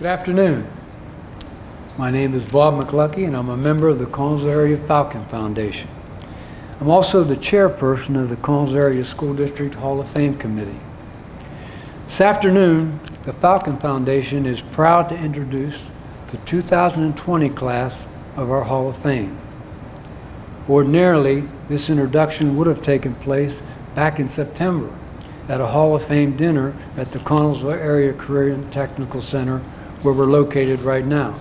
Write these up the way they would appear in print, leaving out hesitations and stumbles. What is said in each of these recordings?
Good afternoon. My name is Bob Mcgluckey, and I'm a member of the Connellsville Area Falcon Foundation. I'm also the chairperson of the Connellsville Area School District Hall of Fame Committee. This afternoon, the Falcon Foundation is proud to introduce the 2020 class of our Hall of Fame. Ordinarily, this introduction would have taken place back in September at a Hall of Fame dinner at the Connellsville Area Career and Technical Center, where we're located right now.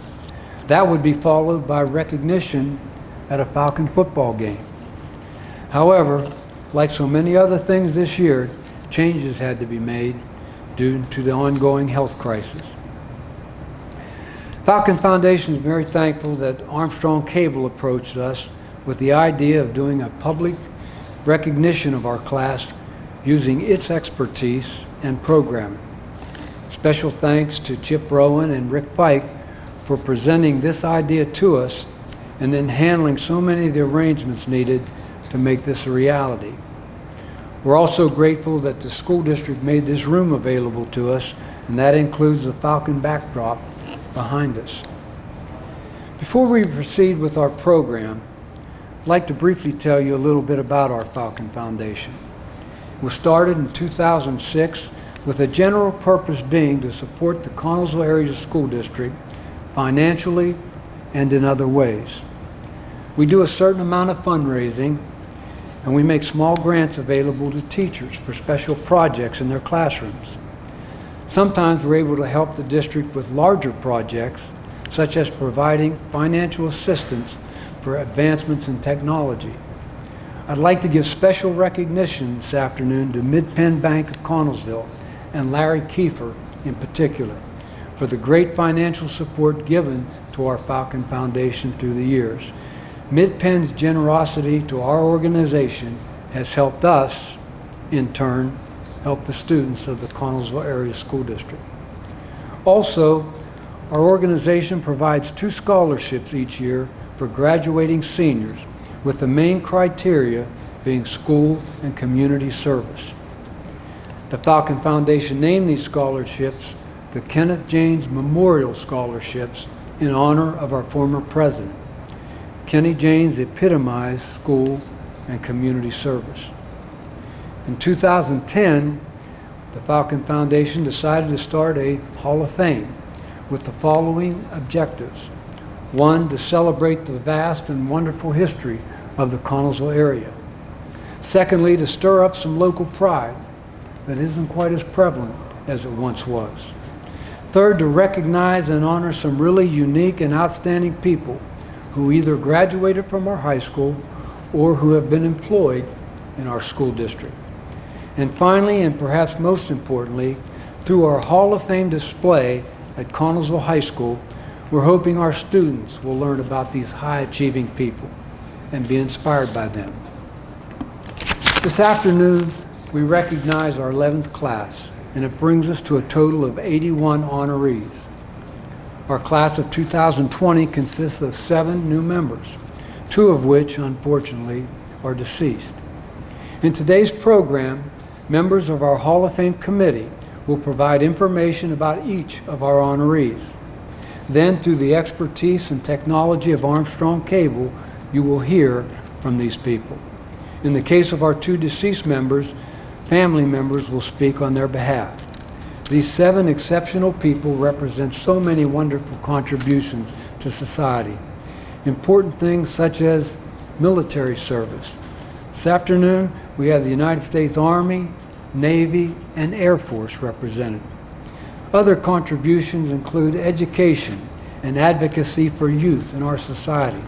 That would be followed by recognition at a Falcon football game. However, like so many other things this year, changes had to be made due to the ongoing health crisis. Falcon Foundation is very thankful that Armstrong Cable approached us with the idea of doing a public recognition of our class using its expertise and programming. Special thanks to Chip Rowan and Rick Fike for presenting this idea to us and then handling so many of the arrangements needed to make this a reality. We're also grateful that the school district made this room available to us, and that includes the Falcon backdrop behind us. Before we proceed with our program, I'd like to briefly tell you a little bit about our Falcon Foundation. It was started in 2006 with a general purpose being to support the Connellsville Area School District financially and in other ways. We do a certain amount of fundraising, and we make small grants available to teachers for special projects in their classrooms. Sometimes we're able to help the district with larger projects, such as providing financial assistance for advancements in technology. I'd like to give special recognition this afternoon to Mid-Penn Bank of Connellsville and Larry Kiefer in particular for the great financial support given to our Falcon Foundation through the years. Mid-Penn's generosity to our organization has helped us, in turn, help the students of the Connellsville Area School District. Also, our organization provides 2 scholarships each year for graduating seniors, with the main criteria being school and community service. The Falcon Foundation named these scholarships the Kenneth James Memorial Scholarships in honor of our former president. Kenny James epitomized school and community service. In 2010, the Falcon Foundation decided to start a Hall of Fame with the following objectives. 1, to celebrate the vast and wonderful history of the Connellsville area. Secondly, to stir up some local pride that isn't quite as prevalent as it once was. Third, to recognize and honor some really unique and outstanding people who either graduated from our high school or who have been employed in our school district. And finally, and perhaps most importantly, through our Hall of Fame display at Connellsville High School, we're hoping our students will learn about these high-achieving people and be inspired by them. This afternoon, we recognize our 11th class, and it brings us to a total of 81 honorees. Our class of 2020 consists of 7 new members, 2 of which, unfortunately, are deceased. In today's program, members of our Hall of Fame committee will provide information about each of our honorees. Then, through the expertise and technology of Armstrong Cable, you will hear from these people. In the case of our 2 deceased members, family members will speak on their behalf. These 7 exceptional people represent so many wonderful contributions to society. Important things such as military service. This afternoon, we have the United States Army, Navy, and Air Force represented. Other contributions include education and advocacy for youth in our society,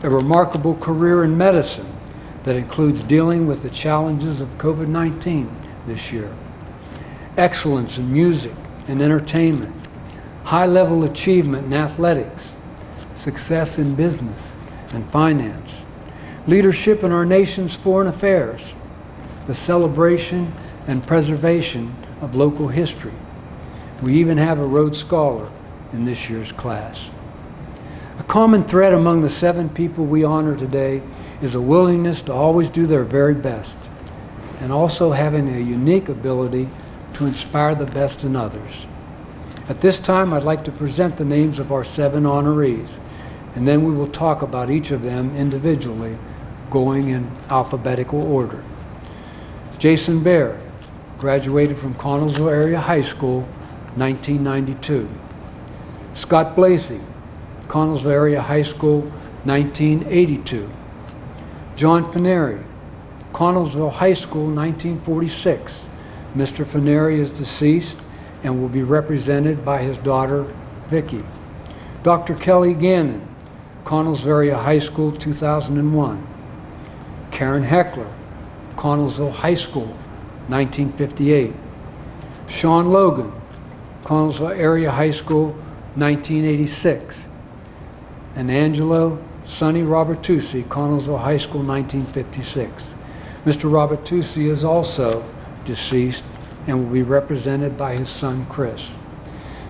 a remarkable career in medicine that includes dealing with the challenges of COVID-19 this year, excellence in music and entertainment, high-level achievement in athletics, success in business and finance, leadership in our nation's foreign affairs, the celebration and preservation of local history. We even have a Rhodes Scholar in this year's class. A common thread among the 7 people we honor today is a willingness to always do their very best, and also having a unique ability to inspire the best in others. At this time, I'd like to present the names of our 7 honorees, and then we will talk about each of them individually, going in alphabetical order. Jason Bear, graduated from Connellsville Area High School, 1992. Scott Blasey, Connellsville Area High School, 1982. John Feneri, Connellsville High School, 1946. Mr. Feneri is deceased and will be represented by his daughter, Vicky. Dr. Kelly Gannon, Connellsville Area High School, 2001. Karen Heckler, Connellsville High School, 1958. Sean Logan, Connellsville Area High School, 1986. And Angelo Sonny Robert Tusi, Connellsville High School, 1956. Mr. Robert Tusi is also deceased and will be represented by his son, Chris.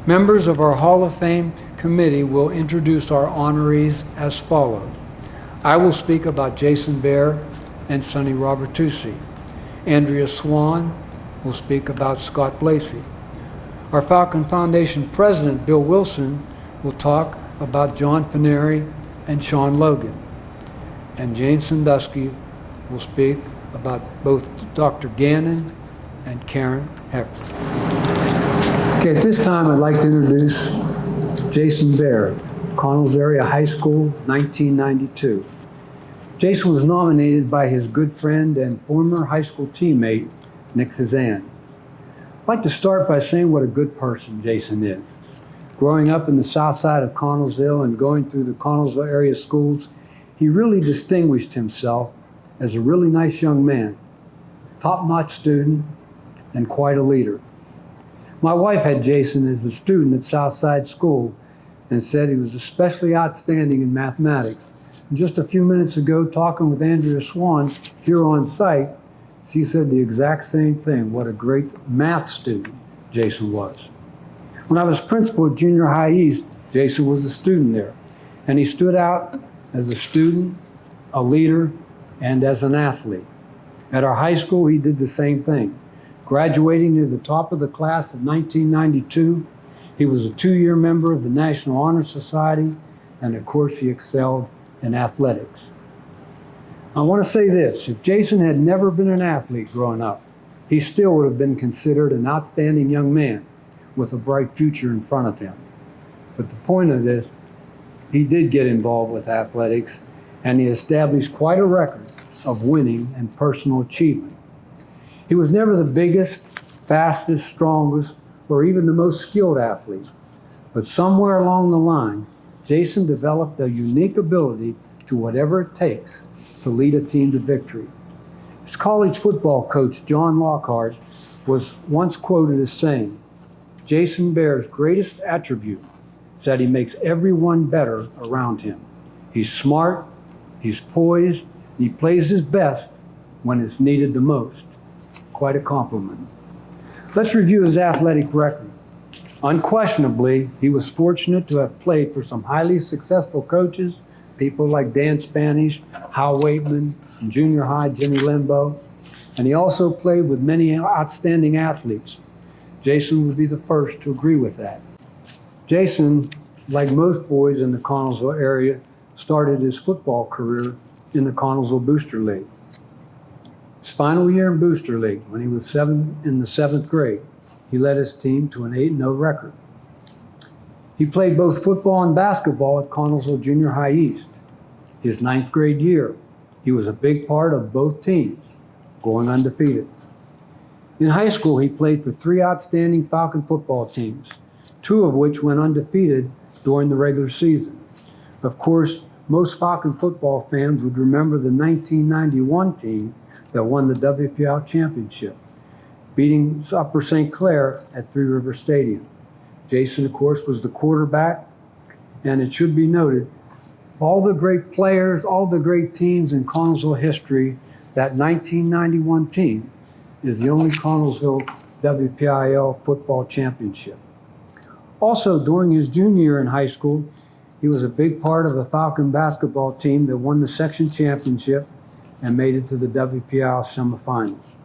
Members of our Hall of Fame committee will introduce our honorees as follows. I will speak about Jason Bear and Sonny Robert Tusi. Andrea Swan will speak about Scott Blasey. Our Falcon Foundation President, Bill Wilson, will talk about John Feneri and Sean Logan. And Jane Sandusky will speak about both Dr. Gannon and Karen Heckler. Okay, at this time I'd like to introduce Jason Bear, Connellsville Area High School, 1992. Jason was nominated by his good friend and former high school teammate, Nick Thazan. I'd like to start by saying what a good person Jason is. Growing up in the south side of Connellsville and going through the Connellsville area schools, he really distinguished himself as a really nice young man, top-notch student, and quite a leader. My wife had Jason as a student at Southside School and said he was especially outstanding in mathematics. And just a few minutes ago, talking with Andrea Swan here on site, she said the exact same thing, what a great math student Jason was. When I was principal at Junior High East, Jason was a student there, and he stood out as a student, a leader, and as an athlete. At our high school, he did the same thing. Graduating near the top of the class of 1992, he was a 2-year member of the National Honor Society, and of course, he excelled in athletics. I want to say this, if Jason had never been an athlete growing up, he still would have been considered an outstanding young man with a bright future in front of him. But the point of this, he did get involved with athletics, and he established quite a record of winning and personal achievement. He was never the biggest, fastest, strongest, or even the most skilled athlete, but somewhere along the line, Jason developed a unique ability to whatever it takes to lead a team to victory. His college football coach, John Lockhart, was once quoted as saying, Jason Bear's greatest attribute is that he makes everyone better around him. He's smart, he's poised, and he plays his best when it's needed the most. Quite a compliment. Let's review his athletic record. Unquestionably, he was fortunate to have played for some highly successful coaches, people like Dan Spanish, Hal Waitman, and junior high Jimmy Limbo, and he also played with many outstanding athletes. Jason would be the first to agree with that. Jason, like most boys in the Connellsville area, started his football career in the Connellsville Booster League. His final year in Booster League, when he was in the 7th grade, he led his team to an 8-0 record. He played both football and basketball at Connellsville Junior High East. His 9th grade year, he was a big part of both teams, going undefeated. In high school, he played for 3 outstanding Falcon football teams, 2 of which went undefeated during the regular season. Of course, most Falcon football fans would remember the 1991 team that won the WPL championship, beating Upper St. Clair at Three River Stadium. Jason, of course, was the quarterback, and it should be noted, all the great players, all the great teams in Connellsville history, that 1991 team is the only Connellsville WPIL football championship. Also, during his junior year in high school, he was a big part of a Falcon basketball team that won the section championship and made it to the WPIL semifinals.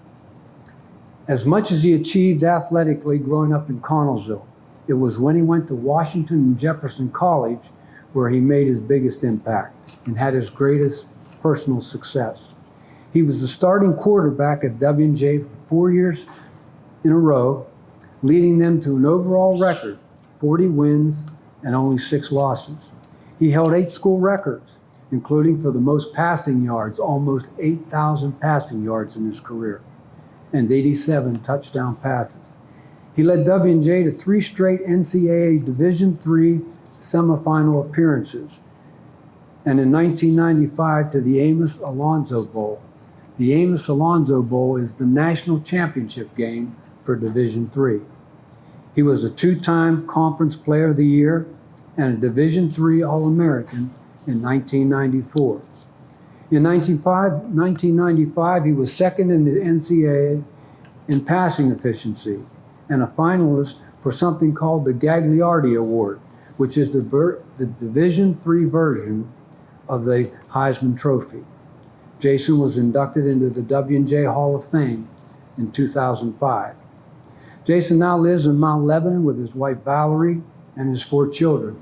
As much as he achieved athletically growing up in Connellsville, It was when he went to Washington and Jefferson College where he made his biggest impact and had his greatest personal success. He was the starting quarterback at W&J for 4 years in a row, leading them to an overall record, 40 wins and only 6 losses. He held 8 school records, including for the most passing yards, almost 8,000 passing yards in his career, and 87 touchdown passes. He led W&J to 3 straight NCAA Division III semifinal appearances, and in 1995 to the Amos Alonzo Bowl. The Amos Alonzo Bowl is the national championship game for Division III. He was a 2-time Conference Player of the Year and a Division III All-American in 1994. In 1995, he was second in the NCAA in passing efficiency and a finalist for something called the Gagliardi Award, which is the Division III version of the Heisman Trophy. Jason was inducted into the W&J Hall of Fame in 2005. Jason now lives in Mount Lebanon with his wife Valerie and his 4 children,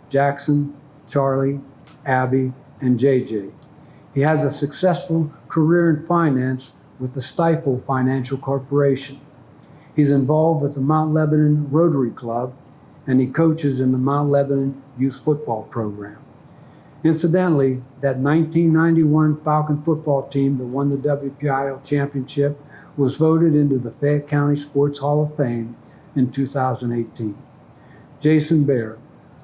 Jackson, Charlie, Abby, and JJ. He has a successful career in finance with the Stifel Financial Corporation. He's involved with the Mount Lebanon Rotary Club, and he coaches in the Mount Lebanon Youth Football Program. Incidentally, that 1991 Falcon football team that won the WPIAL championship was voted into the Fayette County Sports Hall of Fame in 2018. Jason Bear,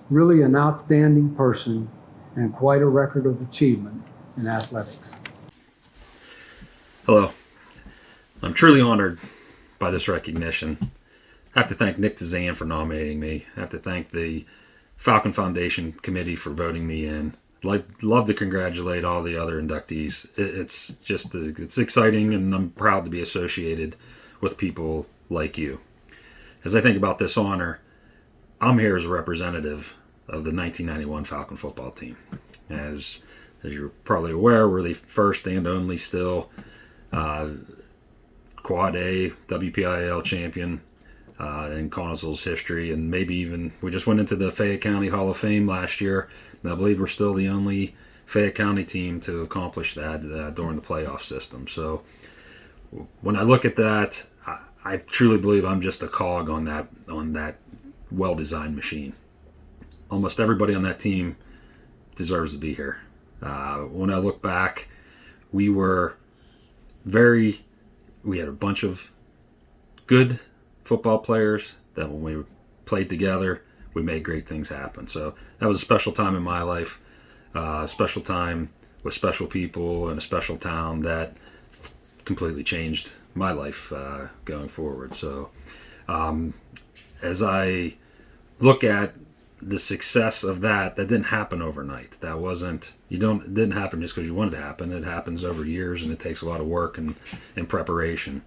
really an outstanding person and quite a record of achievement in athletics. Hello. I'm truly honored by this recognition. I have to thank Nick DeZan for nominating me. I have to thank the Falcon Foundation Committee for voting me in. I'd love to congratulate all the other inductees. It's exciting, and I'm proud to be associated with people like you. As I think about this honor, I'm here as a representative of the 1991 Falcon football team. As you're probably aware, we're the first and only still Quad A WPIAL champion in Connellsville's history, and maybe even we just went into the Fayette County Hall of Fame last year, and I believe we're still the only Fayette County team to accomplish that during the playoff system. So when I look at that, I truly believe I'm just a cog on that well-designed machine. Almost everybody on that team deserves to be here. When I look back, we had a bunch of good football players that when we played together, we made great things happen. So that was a special time in my life, a special time with special people in a special town that completely changed my life going forward. So as I look at the success of that didn't happen overnight. It didn't happen just because you wanted it to happen. It happens over years, and it takes a lot of work and preparation.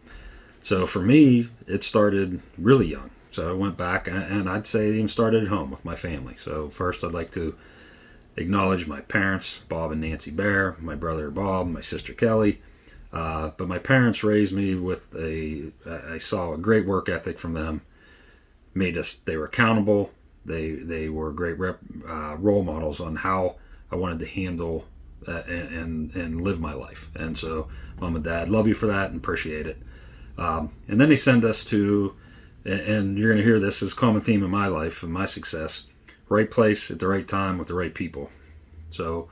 So for me, it started really young. So I went back, and I'd say it even started at home with my family. So first, I'd like to acknowledge my parents, Bob and Nancy Bear, my brother Bob, my sister Kelly. But my parents raised me with I saw a great work ethic from them. They were accountable. They were great role models on how I wanted to handle and live my life. And so, Mom and Dad, love you for that and appreciate it. And then they send us to, and you're going to hear this as a common theme in my life and my success, right place at the right time with the right people. So,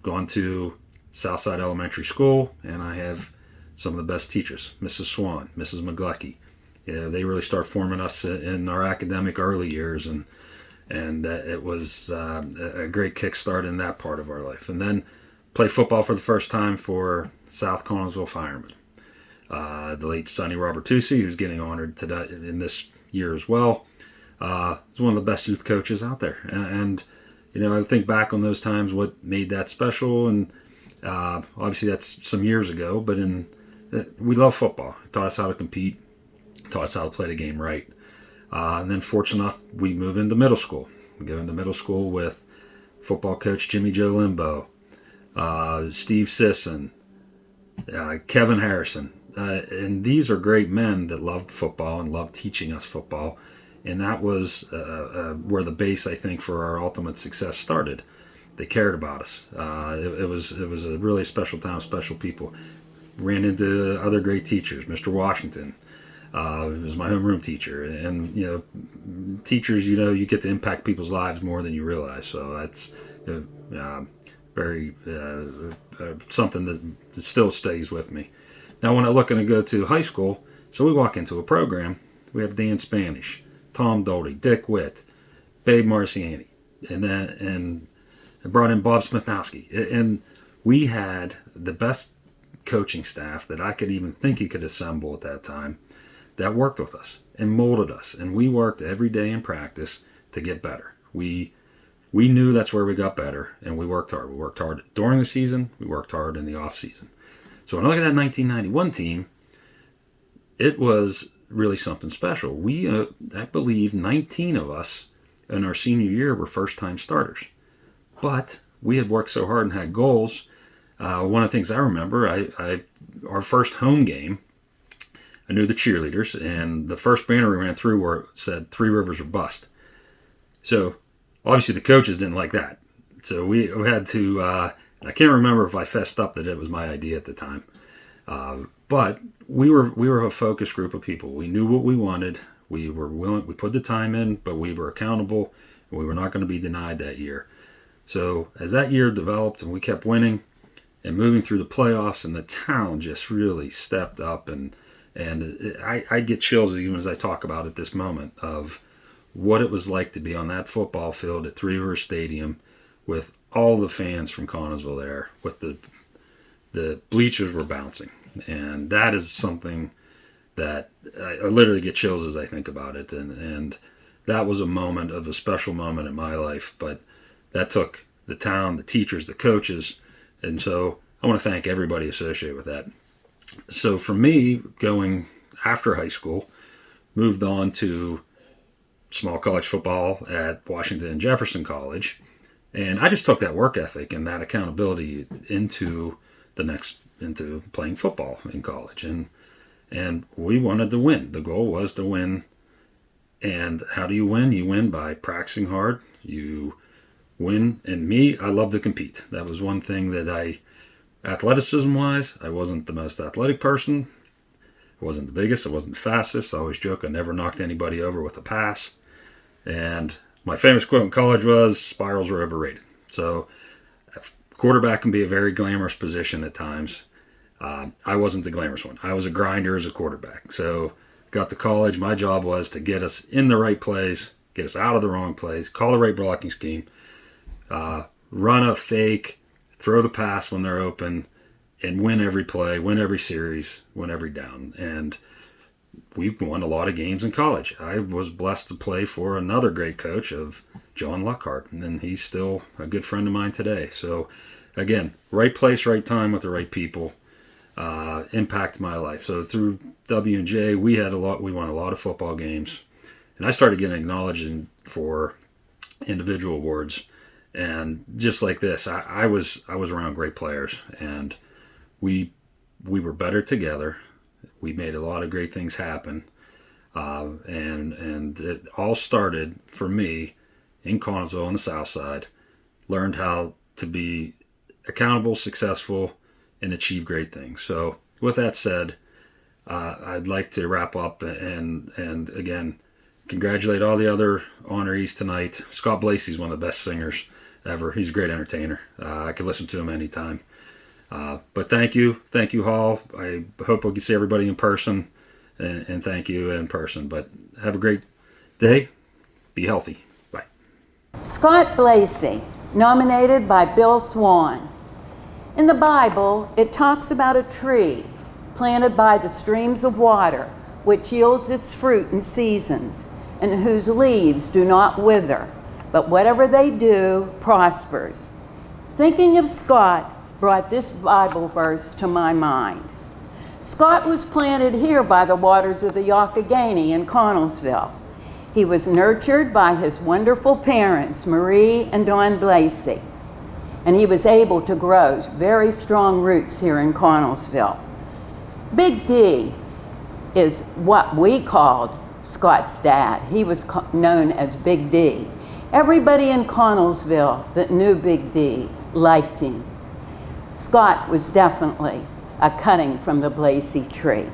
gone to Southside Elementary School, and I have some of the best teachers, Mrs. Swan, Mrs. Mcgluckey. They really start forming us in our academic early years, and it was a great kickstart in that part of our life. And then played football for the first time for South Connellsville Firemen. The late Sonny Robert Tusi, who's getting honored today in this year as well, is one of the best youth coaches out there. And I think back on those times, what made that special, and obviously that's some years ago, but we love football. It taught us how to compete, taught us how to play the game right. And then fortunate enough, we move into middle school. We go into middle school with football coach Jimmy Joe Limbo, Steve Sisson, Kevin Harrison. And these are great men that loved football and loved teaching us football. And that was where the base, I think, for our ultimate success started. They cared about us. It was a really special time, special people. Ran into other great teachers. Mr. Washington was my homeroom teacher, and teachers, you get to impact people's lives more than you realize. So that's very something that still stays with me. Now, when I look and go to high school, so we walk into a program. We have Dan Spanish, Tom Doty, Dick Witt, Babe Marciani, and I brought in Bob Smithnowski, and we had the best coaching staff that I could even think you could assemble at that time that worked with us and molded us, and we worked every day in practice to get better. We knew that's where we got better, and we worked hard. We worked hard during the season. We worked hard in the off season. So when I look at that 1991 team, it was really something special. We, I believe, 19 of us in our senior year were first-time starters. But we had worked so hard and had goals. One of the things I remember, our first home game, I knew the cheerleaders, and the first banner we ran through where it said 3 Rivers or Bust. So obviously the coaches didn't like that. So we had to, I can't remember if I fessed up that it was my idea at the time. But we were a focused group of people. We knew what we wanted. We were willing. We put the time in, but we were accountable, and we were not going to be denied that year. So as that year developed and we kept winning and moving through the playoffs, and the town just really stepped up, and I get chills even as I talk about it this moment of what it was like to be on that football field at Three Rivers Stadium with all the fans from Connellsville there, with the bleachers were bouncing. And that is something that I literally get chills as I think about it. And that was a special moment in my life. But that took the town, the teachers, the coaches. And so I want to thank everybody associated with that. So for me, going after high school, moved on to small college football at Washington and Jefferson College. And I just took that work ethic and that accountability into playing football in college. And we wanted to win. The goal was to win. And how do you win? You win by practicing hard. You win. And me, I love to compete. That was one thing that athleticism-wise, I wasn't the most athletic person. I wasn't the biggest. I wasn't the fastest. I always joke I never knocked anybody over with a pass. And my famous quote in college was, spirals are overrated. So quarterback can be a very glamorous position at times. I wasn't the glamorous one. I was a grinder as a quarterback. So got to college. My job was to get us in the right plays, get us out of the wrong plays, call the right blocking scheme, run a fake, throw the pass when they're open, and win every play, win every series, win every down. And we won a lot of games in college. I was blessed to play for another great coach of John Luckhart, and he's still a good friend of mine today. So again, right place, right time with the right people impacted my life. So through W&J, we won a lot of football games, and I started getting acknowledged for individual awards. And just like this, I was around great players, and we were better together. We made a lot of great things happen, and it all started for me in Connellsville on the south side. Learned how to be accountable, successful, and achieve great things. So with that said, I'd like to wrap up and again congratulate all the other honorees tonight. Scott Blasey is one of the best singers ever. He's a great entertainer. I could listen to him anytime. But thank you, Hall. I hope we can see everybody in person, and thank you in person. But have a great day. Be healthy. Bye. Scott Blasey, nominated by Bill Swan. In the Bible, it talks about a tree planted by the streams of water, which yields its fruit in seasons, and whose leaves do not wither, but whatever they do prospers. Thinking of Scott brought this Bible verse to my mind. Scott was planted here by the waters of the Youghiogheny in Connellsville. He was nurtured by his wonderful parents, Marie and Don Blasey, and he was able to grow very strong roots here in Connellsville. Big D is what we called Scott's dad. He was known as Big D. Everybody in Connellsville that knew Big D liked him. Scott was definitely a cutting from the Blasey tree.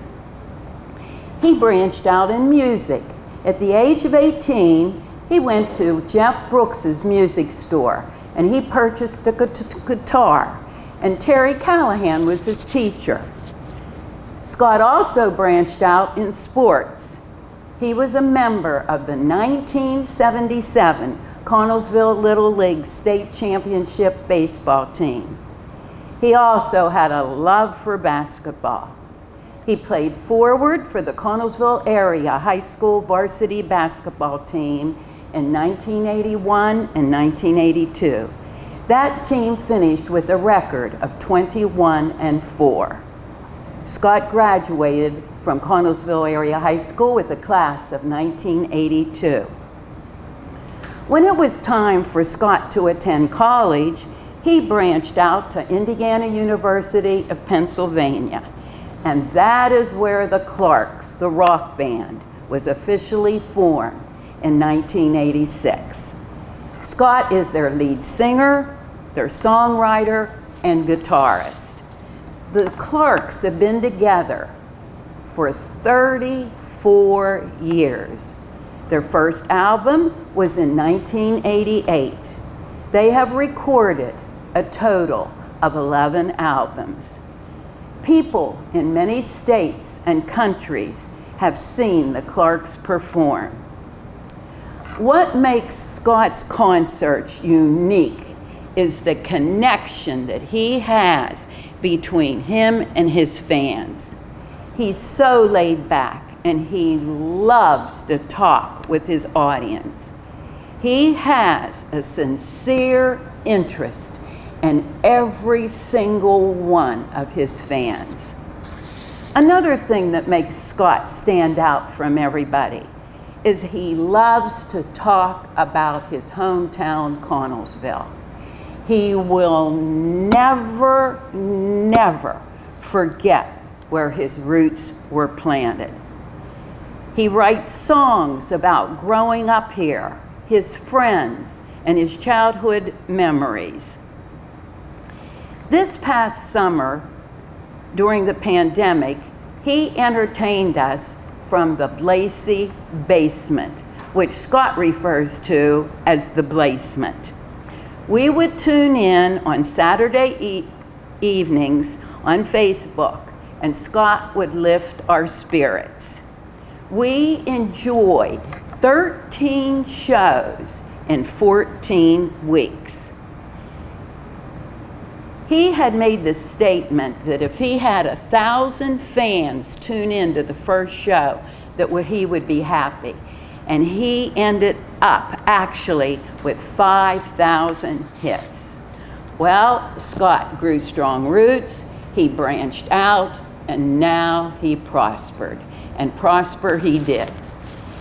He branched out in music. At the age of 18, he went to Jeff Brooks's music store and he purchased a guitar, and Terry Callahan was his teacher. Scott also branched out in sports. He was a member of the 1977 Connellsville Little League State Championship baseball team. He also had a love for basketball. He played forward for the Connellsville area high school varsity basketball team in 1981 and 1982. That team finished with a record of 21-4. Scott graduated from Connellsville area high school with the class of 1982. When it was time for Scott to attend college, he branched out to Indiana University of Pennsylvania. And that is where the Clarks, the rock band, was officially formed in 1986. Scott is their lead singer, their songwriter, and guitarist. The Clarks have been together for 34 years. Their first album was in 1988. They have recorded a total of 11 albums. People in many states and countries have seen the Clarks perform. What makes Scott's concerts unique is the connection that he has between him and his fans. He's so laid back and he loves to talk with his audience. He has a sincere interest in every single one of his fans. Another thing that makes Scott stand out from everybody is he loves to talk about his hometown, Connellsville. He will never, never forget where his roots were planted. He writes songs about growing up here, his friends, and his childhood memories. This past summer, during the pandemic, he entertained us from the Blasey basement, which Scott refers to as the Blasement. We would tune in on Saturday evenings on Facebook, and Scott would lift our spirits. We enjoyed 13 shows in 14 weeks. He had made the statement that if he had 1,000 fans tune in to the first show, that he would be happy. And he ended up actually with 5,000 hits. Well, Scott grew strong roots, he branched out, and now he prospered. And prosper he did.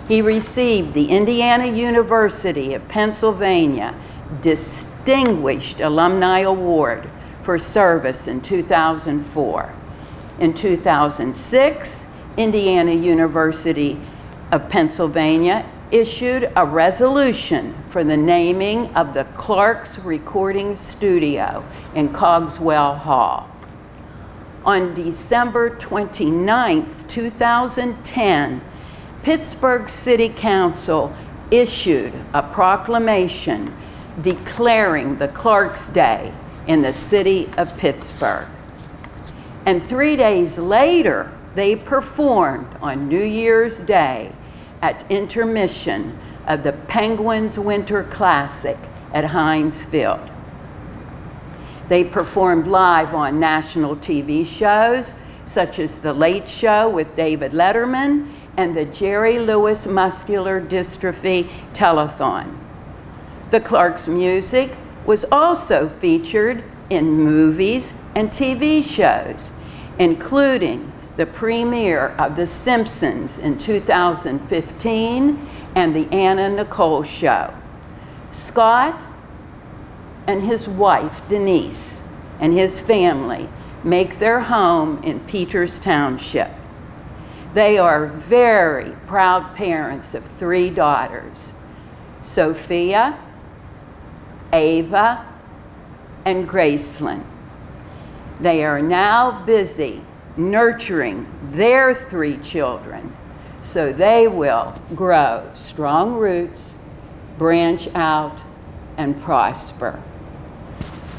He received the Indiana University of Pennsylvania Distinguished Alumni Award for service in 2004. In 2006, Indiana University of Pennsylvania issued a resolution for the naming of the Clarks Recording Studio in Cogswell Hall. On December 29, 2010, Pittsburgh City Council issued a proclamation declaring the Clarks Day in the city of Pittsburgh. And 3 days later, they performed on New Year's Day at intermission of the Penguins Winter Classic at Heinz Field. They performed live on national TV shows such as The Late Show with David Letterman and the Jerry Lewis Muscular Dystrophy Telethon. The Clarks' music was also featured in movies and TV shows, including the premiere of The Simpsons in 2015 and The Anna Nicole Show. Scott and his wife, Denise, and his family make their home in Peters Township. They are very proud parents of 3 daughters, Sophia, Ava, and Gracelyn. They are now busy nurturing their 3 children so they will grow strong roots, branch out, and prosper.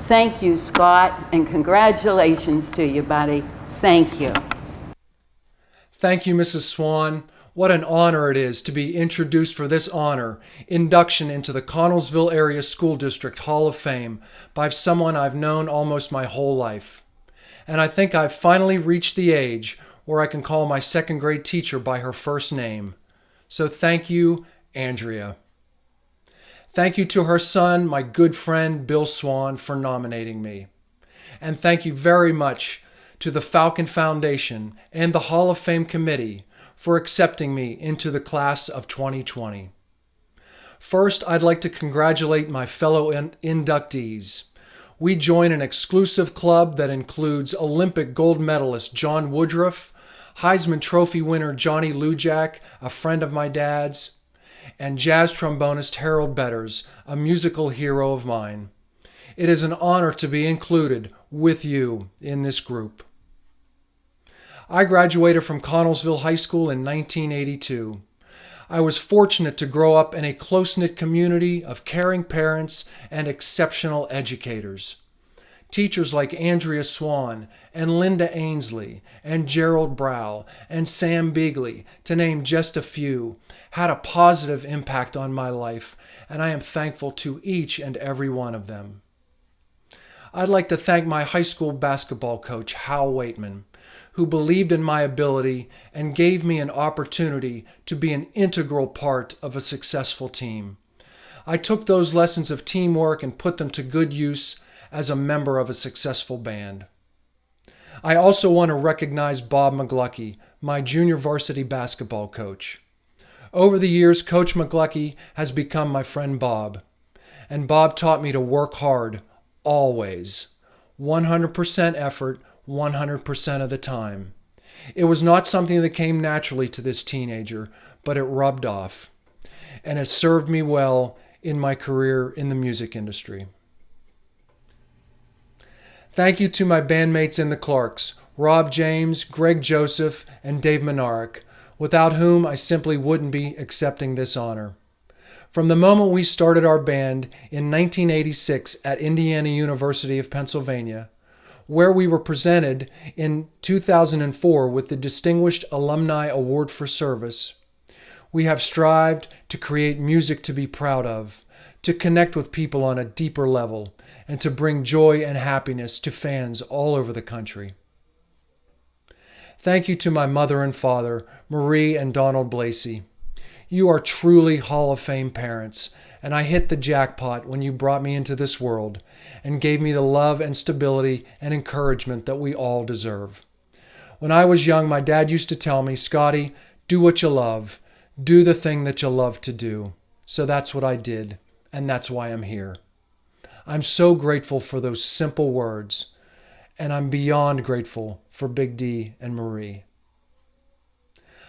Thank you, Scott, and congratulations to you, buddy. Thank you. Thank you, Mrs. Swan. What an honor it is to be introduced for this honor, induction into the Connellsville Area School District Hall of Fame, by someone I've known almost my whole life. And I think I've finally reached the age where I can call my 2nd grade teacher by her first name. So thank you, Andrea. Thank you to her son, my good friend Bill Swan, for nominating me. And thank you very much to the Falcon Foundation and the Hall of Fame Committee for accepting me into the class of 2020. First, I'd like to congratulate my fellow inductees. We join an exclusive club that includes Olympic gold medalist John Woodruff, Heisman Trophy winner Johnny Lujak, a friend of my dad's, and jazz trombonist Harold Betters, a musical hero of mine. It is an honor to be included with you in this group. I graduated from Connellsville High School in 1982. I was fortunate to grow up in a close-knit community of caring parents and exceptional educators. Teachers like Andrea Swan and Linda Ainsley and Gerald Brow and Sam Beagley, to name just a few, had a positive impact on my life, and I am thankful to each and every one of them. I'd like to thank my high school basketball coach, Hal Waitman, who believed in my ability and gave me an opportunity to be an integral part of a successful team. I took those lessons of teamwork and put them to good use as a member of a successful band. I also want to recognize Bob Mcgluckey, my junior varsity basketball coach. Over the years, Coach Mcgluckey has become my friend Bob, and Bob taught me to work hard, always. 100% effort, 100% of the time. It was not something that came naturally to this teenager, but it rubbed off, and it served me well in my career in the music industry. Thank you to my bandmates in the Clarks, Rob James, Greg Joseph, and Dave Menarek, without whom I simply wouldn't be accepting this honor. From the moment we started our band in 1986 at Indiana University of Pennsylvania, where we were presented in 2004 with the Distinguished Alumni Award for Service, we have strived to create music to be proud of, to connect with people on a deeper level, and to bring joy and happiness to fans all over the country. Thank you to my mother and father, Marie and Donald Blasey. You are truly Hall of Fame parents, and I hit the jackpot when you brought me into this world and gave me the love and stability and encouragement that we all deserve. When I was young, my dad used to tell me, "Scotty, do what you love. Do the thing that you love to do." So that's what I did, and that's why I'm here. I'm so grateful for those simple words, and I'm beyond grateful for Big D and Marie.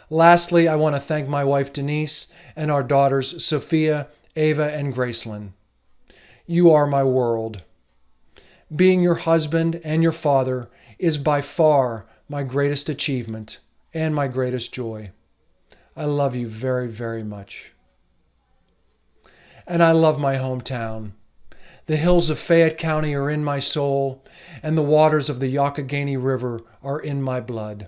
Lastly, I want to thank my wife Denise and our daughters Sophia, Ava, and Gracelyn. You are my world. Being your husband and your father is by far my greatest achievement and my greatest joy. I love you very, very much. And I love my hometown. The hills of Fayette County are in my soul, and the waters of the Youghiogheny River are in my blood.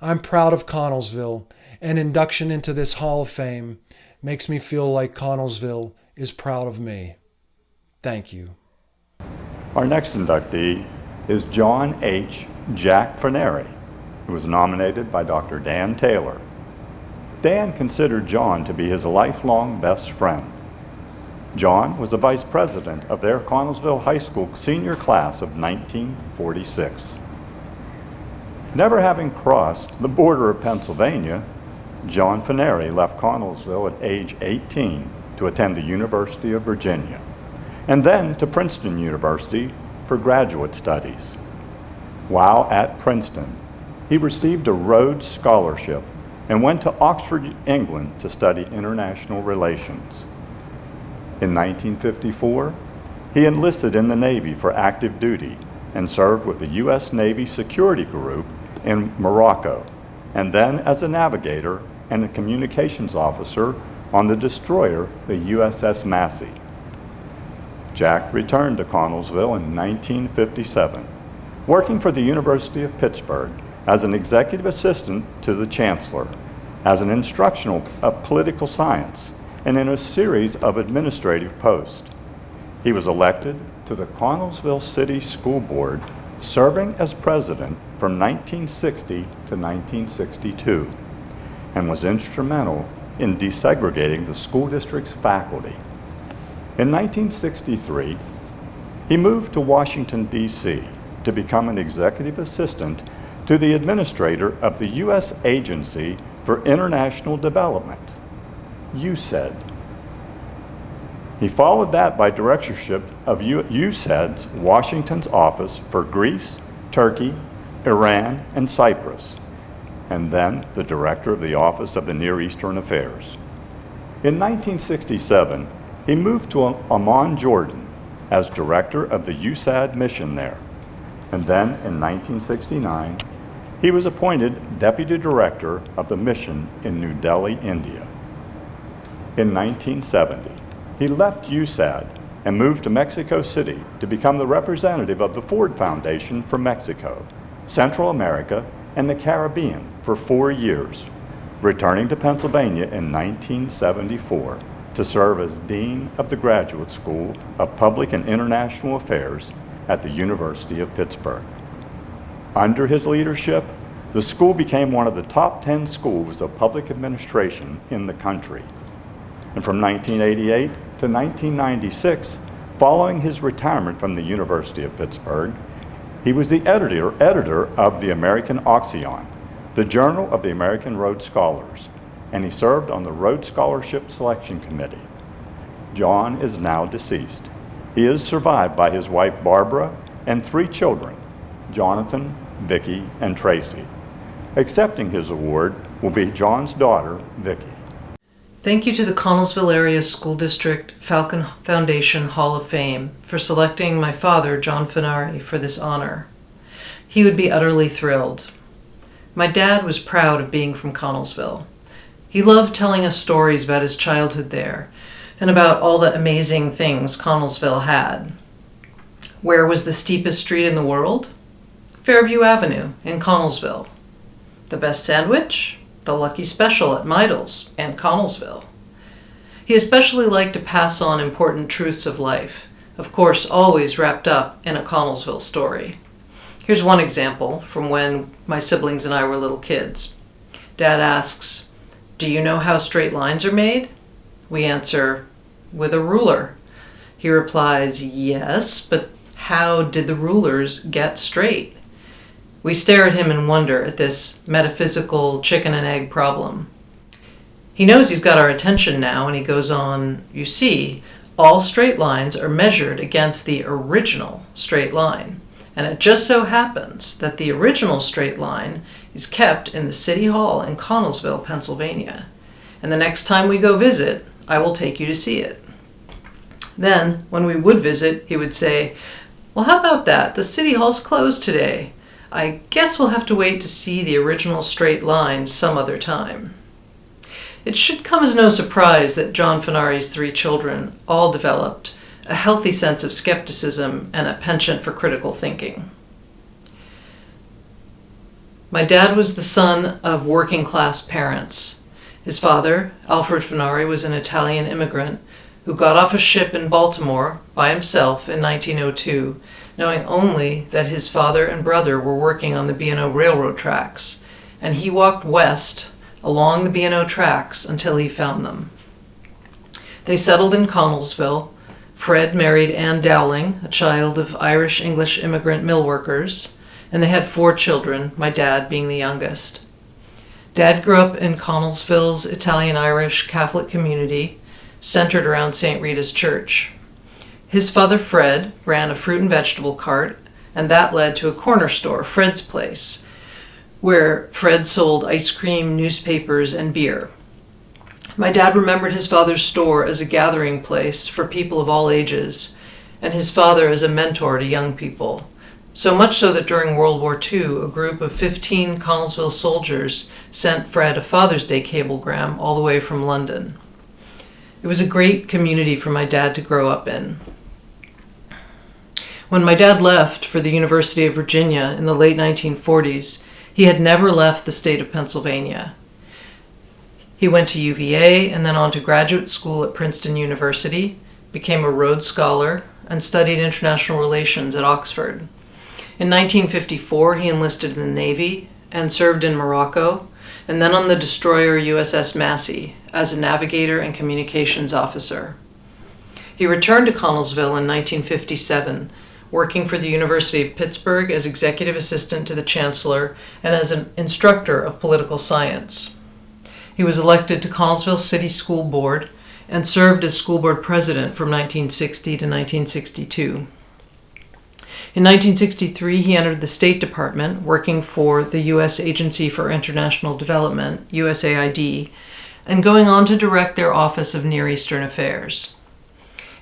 I'm proud of Connellsville, and induction into this Hall of Fame makes me feel like Connellsville is proud of me. Thank you. Our next inductee is John H. Jack Feneri, who was nominated by Dr. Dan Taylor. Dan considered John to be his lifelong best friend. John was the vice president of their Connellsville High School senior class of 1946. Never having crossed the border of Pennsylvania, John Feneri left Connellsville at age 18 to attend the University of Virginia, and then to Princeton University for graduate studies. While at Princeton, He received a Rhodes Scholarship and went to Oxford, England to study international relations. In 1954, he enlisted in the Navy for active duty and served with the U.S. Navy Security Group in Morocco, and then as a navigator and a communications officer on the destroyer, the USS Massey. Jack returned to Connellsville in 1957, working for the University of Pittsburgh as an executive assistant to the chancellor, as an instructional of political science, and in a series of administrative posts. He was elected to the Connellsville City School Board, serving as president from 1960 to 1962, and was instrumental in desegregating the school district's faculty. In 1963, he moved to Washington, D.C. to become an executive assistant to the administrator of the U.S. Agency for International Development, USAID. He followed that by directorship of USAID's Washington's Office for Greece, Turkey, Iran, and Cyprus, and then the director of the Office of the Near Eastern Affairs. In 1967, he moved to Amman, Jordan, as director of the USAID mission there. And then in 1969, he was appointed deputy director of the mission in New Delhi, India. In 1970, he left USAID and moved to Mexico City to become the representative of the Ford Foundation for Mexico, Central America, and the Caribbean for 4 years, returning to Pennsylvania in 1974 to serve as Dean of the Graduate School of Public and International Affairs at the University of Pittsburgh. Under his leadership, the school became one of the top 10 schools of public administration in the country. And from 1988 to 1996, following his retirement from the University of Pittsburgh, he was the editor of the American Oxyon, the Journal of the American Rhodes Scholars, and he served on the Rhodes Scholarship Selection Committee. John is now deceased. He is survived by his wife Barbara and 3 children, Jonathan, Vicky, and Tracy. Accepting his award will be John's daughter, Vicky. Thank you to the Connellsville Area School District Falcon Foundation Hall of Fame for selecting my father, John Feneri, for this honor. He would be utterly thrilled. My dad was proud of being from Connellsville. He loved telling us stories about his childhood there and about all the amazing things Connellsville had. Where was the steepest street in the world? Fairview Avenue in Connellsville. The best sandwich? The Lucky Special at Meidels and Connellsville. He especially liked to pass on important truths of life, of course always wrapped up in a Connellsville story. Here's one example from when my siblings and I were little kids. Dad asks, "Do you know how straight lines are made?" We answer, "With a ruler." He replies, "Yes, but how did the rulers get straight?" We stare at him in wonder at this metaphysical chicken and egg problem. He knows he's got our attention now, and he goes on, "You see, all straight lines are measured against the original straight line. And it just so happens that the original straight line is kept in the City Hall in Connellsville, Pennsylvania. And the next time we go visit, I will take you to see it." Then, when we would visit, he would say, "Well, how about that? The City Hall's closed today. I guess we'll have to wait to see the original straight line some other time." It should come as no surprise that John Feneri's 3 children all developed a healthy sense of skepticism and a penchant for critical thinking. My dad was the son of working-class parents. His father, Alfred Feneri, was an Italian immigrant who got off a ship in Baltimore by himself in 1902, knowing only that his father and brother were working on the B&O railroad tracks, and he walked west along the B&O tracks until he found them. They settled in Connellsville. Fred married Ann Dowling, a child of Irish-English immigrant mill workers, and they had 4 children, my dad being the youngest. Dad grew up in Connellsville's Italian-Irish Catholic community, centered around St. Rita's Church. His father, Fred, ran a fruit and vegetable cart, and that led to a corner store, Fred's Place, where Fred sold ice cream, newspapers, and beer. My dad remembered his father's store as a gathering place for people of all ages, and his father as a mentor to young people. So much so that during World War II, a group of 15 Connellsville soldiers sent Fred a Father's Day cablegram all the way from London. It was a great community for my dad to grow up in. When my dad left for the University of Virginia in the late 1940s, he had never left the state of Pennsylvania. He went to UVA and then on to graduate school at Princeton University, became a Rhodes Scholar, and studied international relations at Oxford. In 1954, he enlisted in the Navy and served in Morocco, and then on the destroyer USS Massey as a navigator and communications officer. He returned to Connellsville in 1957, working for the University of Pittsburgh as executive assistant to the chancellor and as an instructor of political science. He was elected to Connellsville City School Board and served as school board president from 1960 to 1962. In 1963, he entered the State Department, working for the U.S. Agency for International Development, USAID, and going on to direct their Office of Near Eastern Affairs.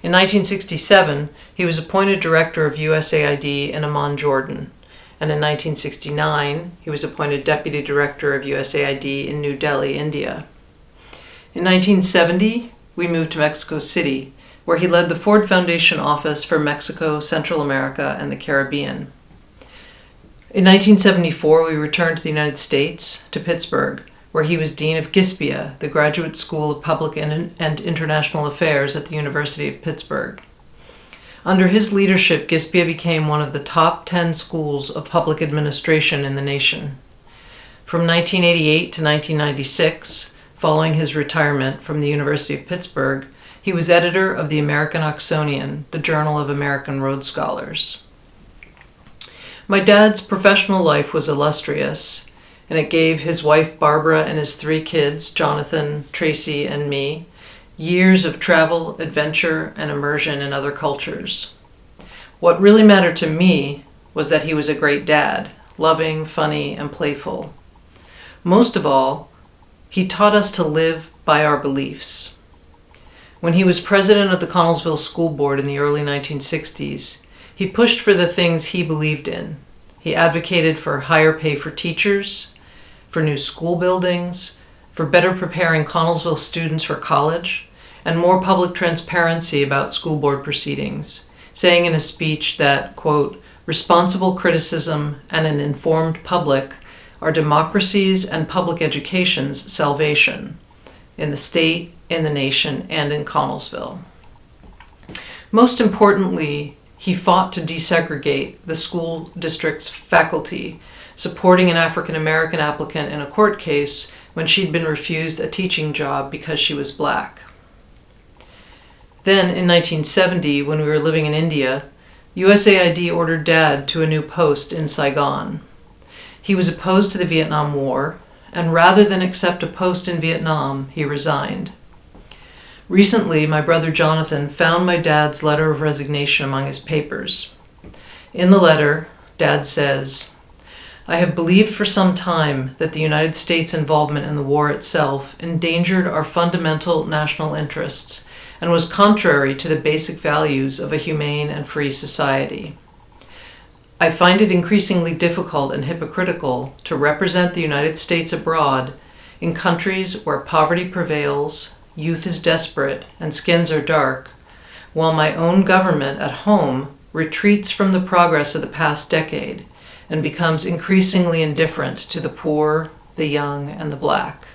In 1967, he was appointed director of USAID in Amman, Jordan, and in 1969, he was appointed deputy director of USAID in New Delhi, India. In 1970, we moved to Mexico City, where he led the Ford Foundation Office for Mexico, Central America, and the Caribbean. In 1974, we returned to the United States, to Pittsburgh, where he was Dean of GISPIA, the Graduate School of Public and International Affairs at the University of Pittsburgh. Under his leadership, GISPIA became one of the top 10 schools of public administration in the nation. From 1988 to 1996, following his retirement from the University of Pittsburgh, he was editor of the American Oxonian, the Journal of American Rhodes Scholars. My dad's professional life was illustrious, and it gave his wife Barbara and his 3 kids, Jonathan, Tracy, and me, years of travel, adventure, and immersion in other cultures. What really mattered to me was that he was a great dad, loving, funny, and playful. Most of all, he taught us to live by our beliefs. When he was president of the Connellsville School Board in the early 1960s, he pushed for the things he believed in. He advocated for higher pay for teachers, for new school buildings, for better preparing Connellsville students for college, and more public transparency about school board proceedings, saying in a speech that, quote, responsible criticism and an informed public are democracy's and public education's salvation in the state, in the nation, and in Connellsville. Most importantly, he fought to desegregate the school district's faculty, supporting an African American applicant in a court case when she'd been refused a teaching job because she was black. Then, in 1970, when we were living in India, USAID ordered Dad to a new post in Saigon. He was opposed to the Vietnam War, and rather than accept a post in Vietnam, he resigned. Recently, my brother Jonathan found my dad's letter of resignation among his papers. In the letter, Dad says, I have believed for some time that the United States' involvement in the war itself endangered our fundamental national interests and was contrary to the basic values of a humane and free society. I find it increasingly difficult and hypocritical to represent the United States abroad in countries where poverty prevails, youth is desperate, and skins are dark, while my own government at home retreats from the progress of the past decade and becomes increasingly indifferent to the poor, the young, and the black.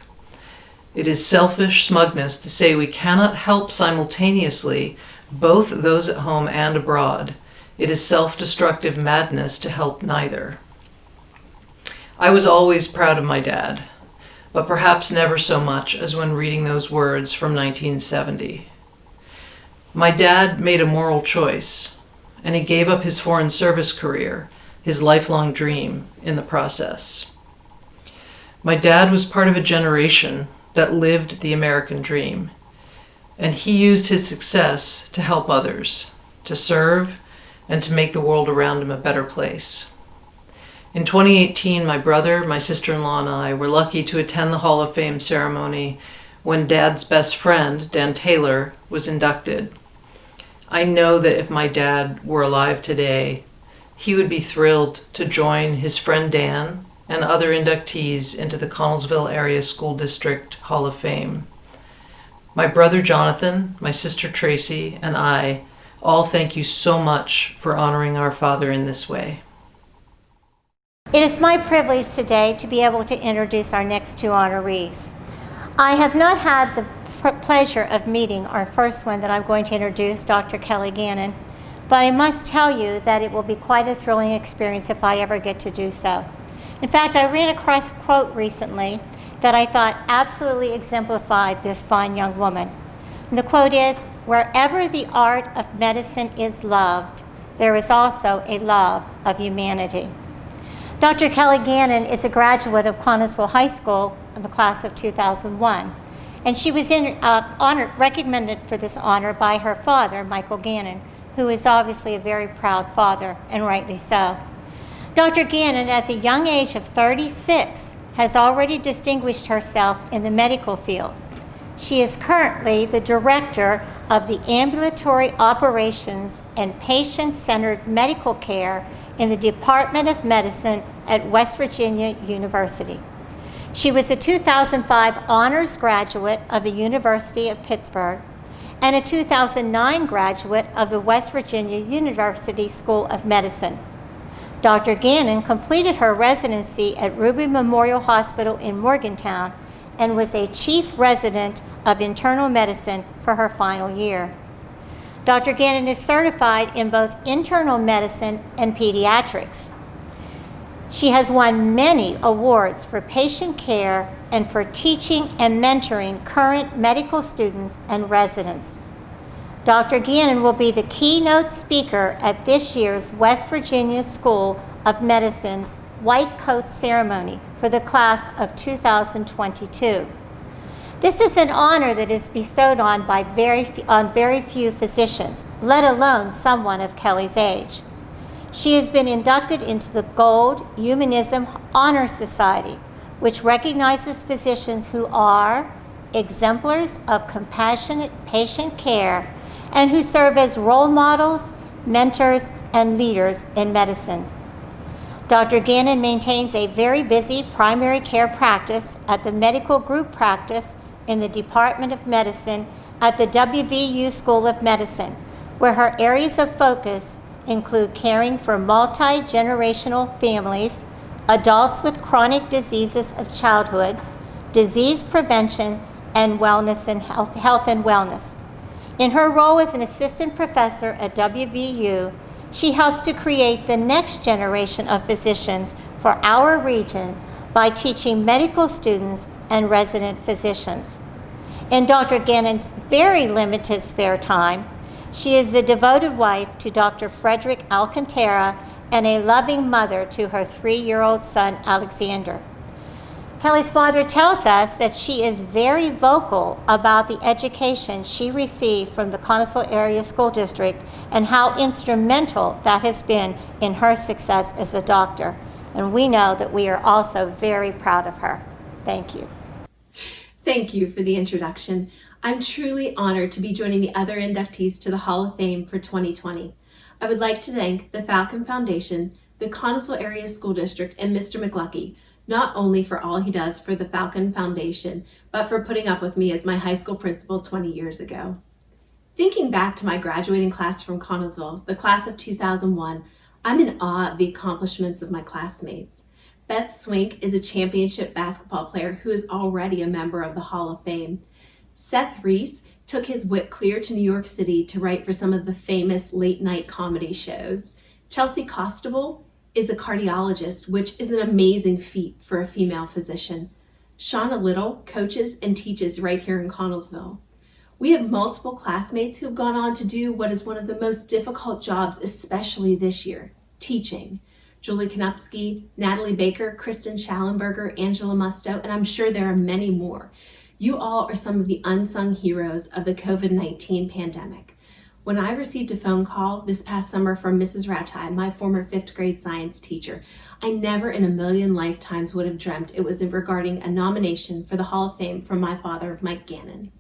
It is selfish smugness to say we cannot help simultaneously both those at home and abroad. It is self-destructive madness to help neither. I was always proud of my dad, but perhaps never so much as when reading those words from 1970. My dad made a moral choice, and he gave up his foreign service career, his lifelong dream, in the process. My dad was part of a generation that lived the American dream, and he used his success to help others, to serve, and to make the world around him a better place. In 2018, my brother, my sister-in-law, and I were lucky to attend the Hall of Fame ceremony when Dad's best friend, Dan Taylor, was inducted. I know that if my dad were alive today, he would be thrilled to join his friend Dan and other inductees into the Connellsville Area School District Hall of Fame. My brother Jonathan, my sister Tracy, and I all thank you so much for honoring our father in this way. It is my privilege today to be able to introduce our next two honorees. I have not had the pleasure of meeting our first one that I'm going to introduce, Dr. Kelly Gannon, but I must tell you that it will be quite a thrilling experience if I ever get to do so. In fact, I ran across a quote recently that I thought absolutely exemplified this fine young woman. And the quote is, "Wherever the art of medicine is loved, there is also a love of humanity." Dr. Kelly Gannon is a graduate of Connellsville High School in the class of 2001, and she was recommended for this honor by her father, Michael Gannon, who is obviously a very proud father, and rightly so. Dr. Gannon, at the young age of 36, has already distinguished herself in the medical field. She is currently the director of the Ambulatory Operations and Patient-Centered Medical Care in the Department of Medicine at West Virginia University. She was a 2005 honors graduate of the University of Pittsburgh and a 2009 graduate of the West Virginia University School of Medicine. Dr. Gannon completed her residency at Ruby Memorial Hospital in Morgantown and was a chief resident of internal medicine for her final year. Dr. Gannon is certified in both internal medicine and pediatrics. She has won many awards for patient care and for teaching and mentoring current medical students and residents. Dr. Gannon will be the keynote speaker at this year's West Virginia School of Medicine's White Coat Ceremony for the class of 2022. This is an honor that is bestowed on very few physicians, let alone someone of Kelly's age. She has been inducted into the Gold Humanism Honor Society, which recognizes physicians who are exemplars of compassionate patient care and who serve as role models, mentors, and leaders in medicine. Dr. Gannon maintains a very busy primary care practice at the Medical Group Practice in the Department of Medicine at the WVU School of Medicine, where her areas of focus include caring for multi-generational families, adults with chronic diseases of childhood, disease prevention, and wellness and health and wellness. In her role as an assistant professor at WVU, she helps to create the next generation of physicians for our region by teaching medical students and resident physicians. In Dr. Gannon's very limited spare time, she is the devoted wife to Dr. Frederick Alcantara and a loving mother to her 3-year-old son, Alexander. Kelly's father tells us that she is very vocal about the education she received from the Connellsville Area School District and how instrumental that has been in her success as a doctor. And we know that we are also very proud of her. Thank you. Thank you for the introduction. I'm truly honored to be joining the other inductees to the Hall of Fame for 2020. I would like to thank the Falcon Foundation, the Connellsville Area School District, and Mr. Mcgluckey, not only for all he does for the Falcon Foundation, but for putting up with me as my high school principal 20 years ago. Thinking back to my graduating class from Connellsville, the class of 2001, I'm in awe of the accomplishments of my classmates. Beth Swink is a championship basketball player who is already a member of the Hall of Fame. Seth Reese took his wit clear to New York City to write for some of the famous late-night comedy shows. Chelsea Costable is a cardiologist, which is an amazing feat for a female physician. Shauna Little coaches and teaches right here in Connellsville. We have multiple classmates who have gone on to do what is one of the most difficult jobs, especially this year, teaching. Julie Knupski, Natalie Baker, Kristen Schallenberger, Angelo Musto, and I'm sure there are many more. You all are some of the unsung heroes of the COVID-19 pandemic. when I received a phone call this past summer from Mrs. Ratai, my former 5th grade science teacher, I never in a million lifetimes would have dreamt it was regarding a nomination for the Hall of Fame from my father, Mike Gannon.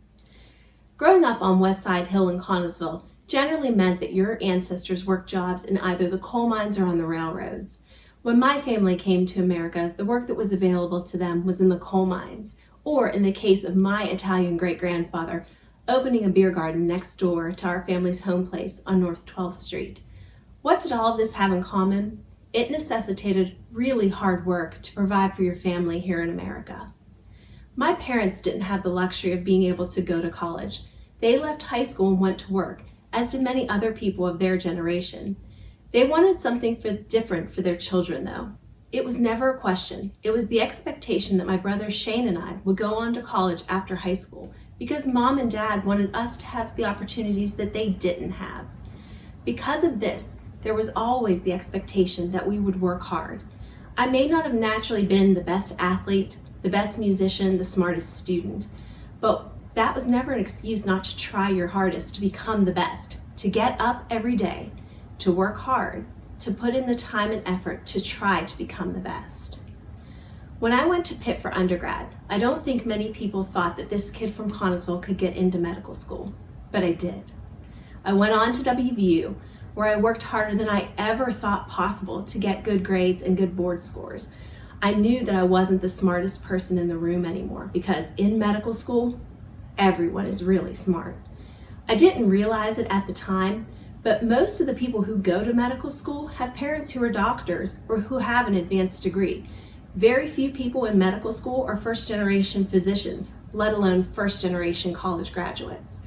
Growing up on West Side Hill in Connellsville generally meant that your ancestors worked jobs in either the coal mines or on the railroads. When my family came to America, the work that was available to them was in the coal mines, or in the case of my Italian great-grandfather, opening a beer garden next door to our family's home place on North 12th Street. What did all of this have in common? It necessitated really hard work to provide for your family here in America. My parents didn't have the luxury of being able to go to college. They left high school and went to work, as did many other people of their generation. They wanted something different for their children, though. It was never a question. It was the expectation that my brother Shane and I would go on to college after high school, because Mom and Dad wanted us to have the opportunities that they didn't have. Because of this, there was always the expectation that we would work hard. I may not have naturally been the best athlete, the best musician, the smartest student, but that was never an excuse not to try your hardest to become the best, to get up every day, to work hard, to put in the time and effort to try to become the best. When I went to Pitt for undergrad, I don't think many people thought that this kid from Connellsville could get into medical school, but I did. I went on to WVU, where I worked harder than I ever thought possible to get good grades and good board scores. I knew that I wasn't the smartest person in the room anymore, because in medical school, everyone is really smart. I didn't realize it at the time, but most of the people who go to medical school have parents who are doctors or who have an advanced degree. Very few people in medical school are first-generation physicians, let alone first-generation college graduates.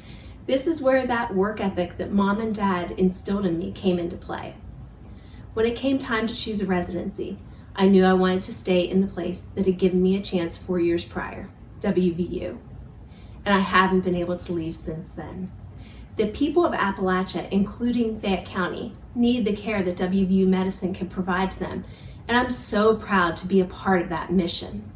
This is where that work ethic that Mom and Dad instilled in me came into play. When it came time to choose a residency, I knew I wanted to stay in the place that had given me a chance 4 years prior, WVU. And I haven't been able to leave since then. The people of Appalachia, including Fayette County, need the care that WVU medicine can provide to them, and I'm so proud to be a part of that mission.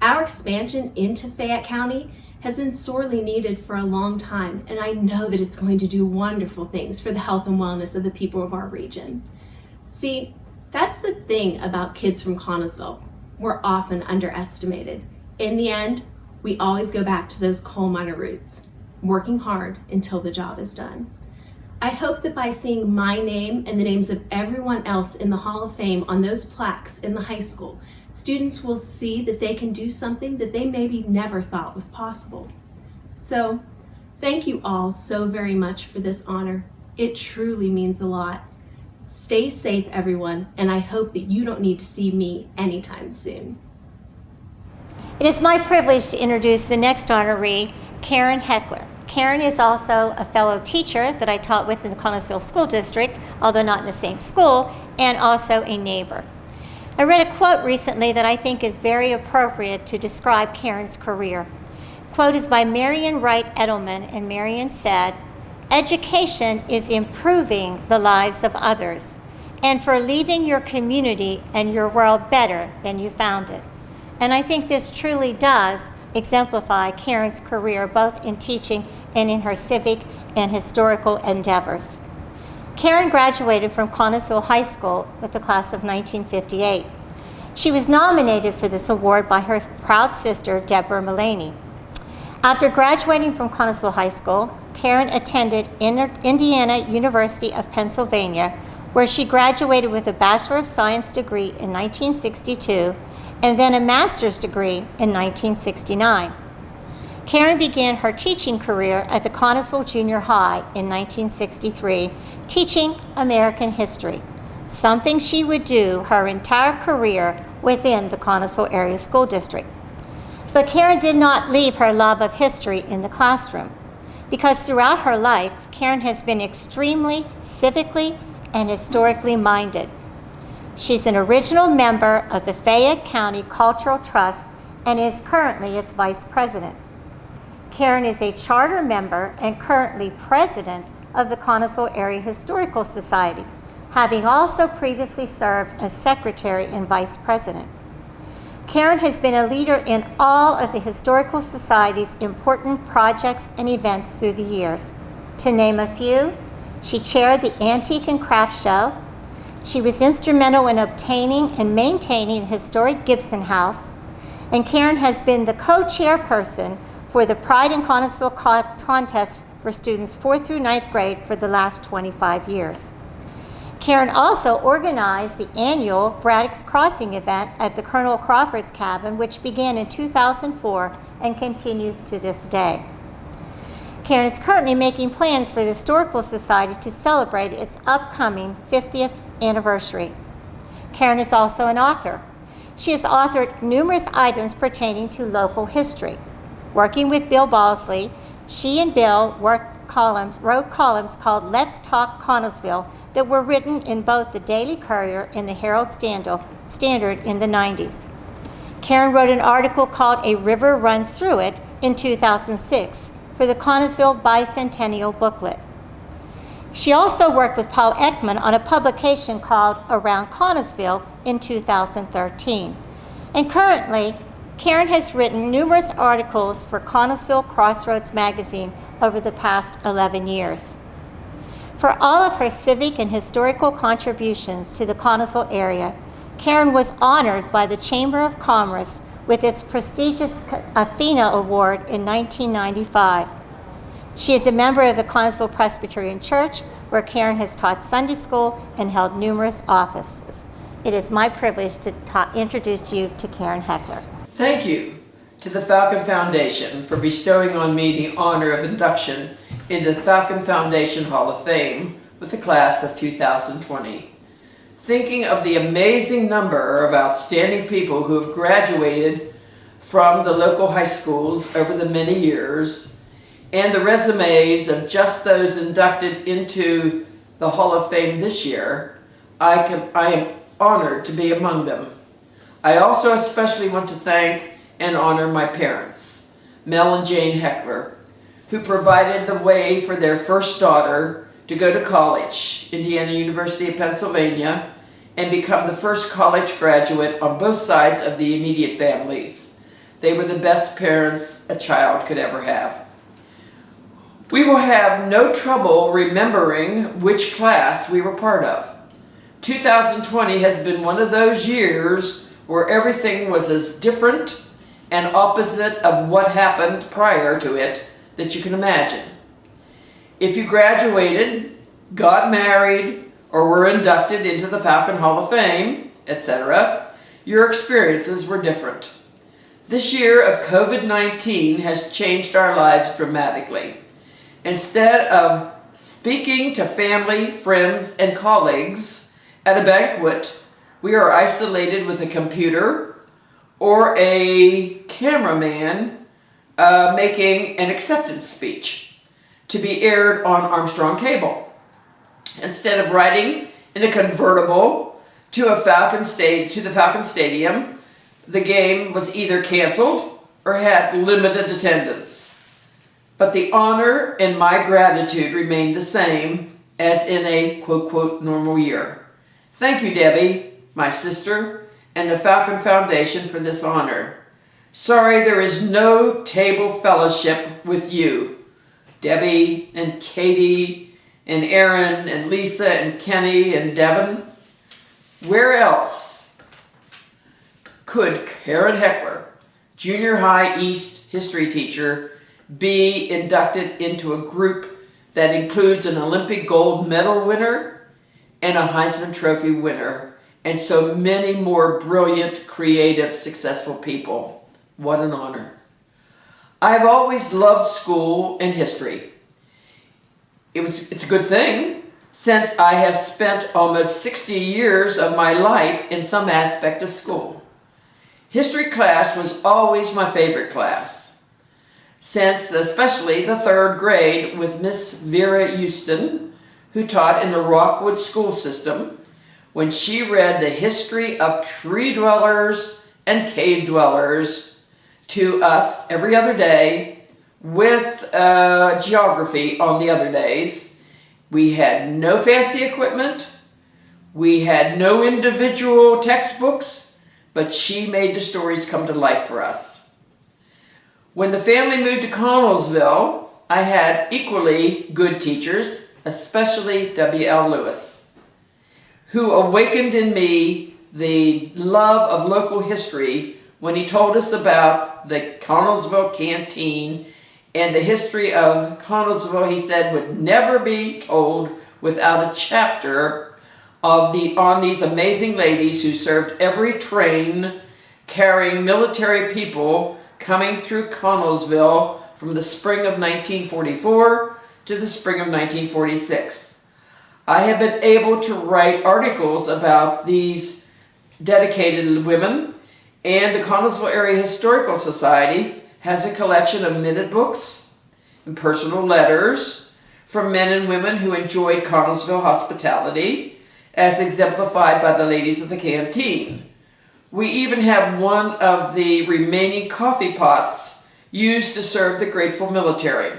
Our expansion into Fayette County has been sorely needed for a long time, and I know that it's going to do wonderful things for the health and wellness of the people of our region. See, that's the thing about kids from Connellsville. We're often underestimated. In the end, we always go back to those coal miner roots, working hard until the job is done. I hope that by seeing my name and the names of everyone else in the Hall of Fame on those plaques in the high school, students will see that they can do something that they maybe never thought was possible. So, thank you all so very much for this honor. It truly means a lot. Stay safe, everyone, and I hope that you don't need to see me anytime soon. It is my privilege to introduce the next honoree, Karen Heckler. Karen is also a fellow teacher that I taught with in the Connellsville School District, although not in the same school, and also a neighbor. I read a quote recently that I think is very appropriate to describe Karen's career. The quote is by Marion Wright Edelman, and Marion said, "Education is improving the lives of others, and for leaving your community and your world better than you found it." And I think this truly does exemplify Karen's career, both in teaching and in her civic and historical endeavors. Karen graduated from Connellsville High School with the class of 1958. She was nominated for this award by her proud sister, Deborah Mullaney. After graduating from Connellsville High School, Karen attended Indiana University of Pennsylvania, where she graduated with a Bachelor of Science degree in 1962 and then a master's degree in 1969. Karen began her teaching career at the Connellsville Junior High in 1963, teaching American history, something she would do her entire career within the Connellsville Area School District. But Karen did not leave her love of history in the classroom, because throughout her life, Karen has been extremely civically and historically minded. She's an original member of the Fayette County Cultural Trust and is currently its vice president. Karen is a charter member and currently president of the Connellsville Area Historical Society, having also previously served as secretary and vice president. Karen has been a leader in all of the Historical Society's important projects and events through the years. To name a few, She chaired the Antique and Craft Show. She was instrumental in obtaining and maintaining the historic Gibson House. And Karen has been the co-chairperson for the Pride in Connellsville contest for students 4th through 9th grade for the last 25 years. Karen also organized the annual Braddock's Crossing event at the Colonel Crawford's Cabin, which began in 2004 and continues to this day. Karen is currently making plans for the Historical Society to celebrate its upcoming 50th anniversary. Karen is also an author. She has authored numerous items pertaining to local history. Working with Bill Blasey, she and Bill wrote columns called Let's Talk Connellsville that were written in both the Daily Courier and the Herald Standard in the 90s. Karen wrote an article called A River Runs Through It in 2006 for the Connellsville Bicentennial booklet. She also worked with Paul Ekman on a publication called Around Connellsville in 2013. And currently, Karen has written numerous articles for Connellsville Crossroads magazine over the past 11 years. For all of her civic and historical contributions to the Connellsville area, Karen was honored by the Chamber of Commerce with its prestigious Athena Award in 1995. She is a member of the Connellsville Presbyterian Church, where Karen has taught Sunday school and held numerous offices. It is my privilege to introduce you to Karen Heckler. Thank you to the Falcon Foundation for bestowing on me the honor of induction into the Falcon Foundation Hall of Fame with the class of 2020. Thinking of the amazing number of outstanding people who have graduated from the local high schools over the many years, and the resumes of just those inducted into the Hall of Fame this year, I am honored to be among them. I also especially want to thank and honor my parents, Mel and Jane Heckler, who provided the way for their first daughter to go to college, Indiana University of Pennsylvania, and become the first college graduate on both sides of the immediate families. They were the best parents a child could ever have. We will have no trouble remembering which class we were part of. 2020 has been one of those years where everything was as different and opposite of what happened prior to it that you can imagine. If you graduated, got married, or were inducted into the Falcon Hall of Fame, etc., your experiences were different. This year of COVID-19 has changed our lives dramatically. Instead of speaking to family, friends, and colleagues at a banquet, we are isolated with a computer or a cameraman making an acceptance speech to be aired on Armstrong cable. Instead of riding in a convertible to the Falcon Stadium, the game was either canceled or had limited attendance. But the honor and my gratitude remained the same as in a quote-quote normal year. Thank you, Debbie, my sister, and the Falcon Foundation for this honor. Sorry there is no table fellowship with you, Debbie and Katie and Aaron and Lisa and Kenny and Devin. Where else could Karen Heckler, junior high East history teacher, be inducted into a group that includes an Olympic gold medal winner and a Heisman Trophy winner, and so many more brilliant, creative, successful people? What an honor. I've always loved school and history. It's a good thing, since I have spent almost 60 years of my life in some aspect of school. History class was always my favorite class, since especially the 3rd grade with Miss Vera Houston, who taught in the Rockwood school system, when she read the history of tree dwellers and cave dwellers to us every other day, with geography on the other days. We had no fancy equipment, we had no individual textbooks, but she made the stories come to life for us. When the family moved to Connellsville, I had equally good teachers especially W.L. Lewis, who awakened in me the love of local history when he told us about the Connellsville canteen and the history of Connellsville. He said would never be told without a chapter on these amazing ladies who served every train carrying military people coming through Connellsville from the spring of 1944 to the spring of 1946. I have been able to write articles about these dedicated women, and the Connellsville Area Historical Society has a collection of minute books and personal letters from men and women who enjoyed Connellsville hospitality, as exemplified by the ladies of the canteen. We even have one of the remaining coffee pots used to serve the grateful military.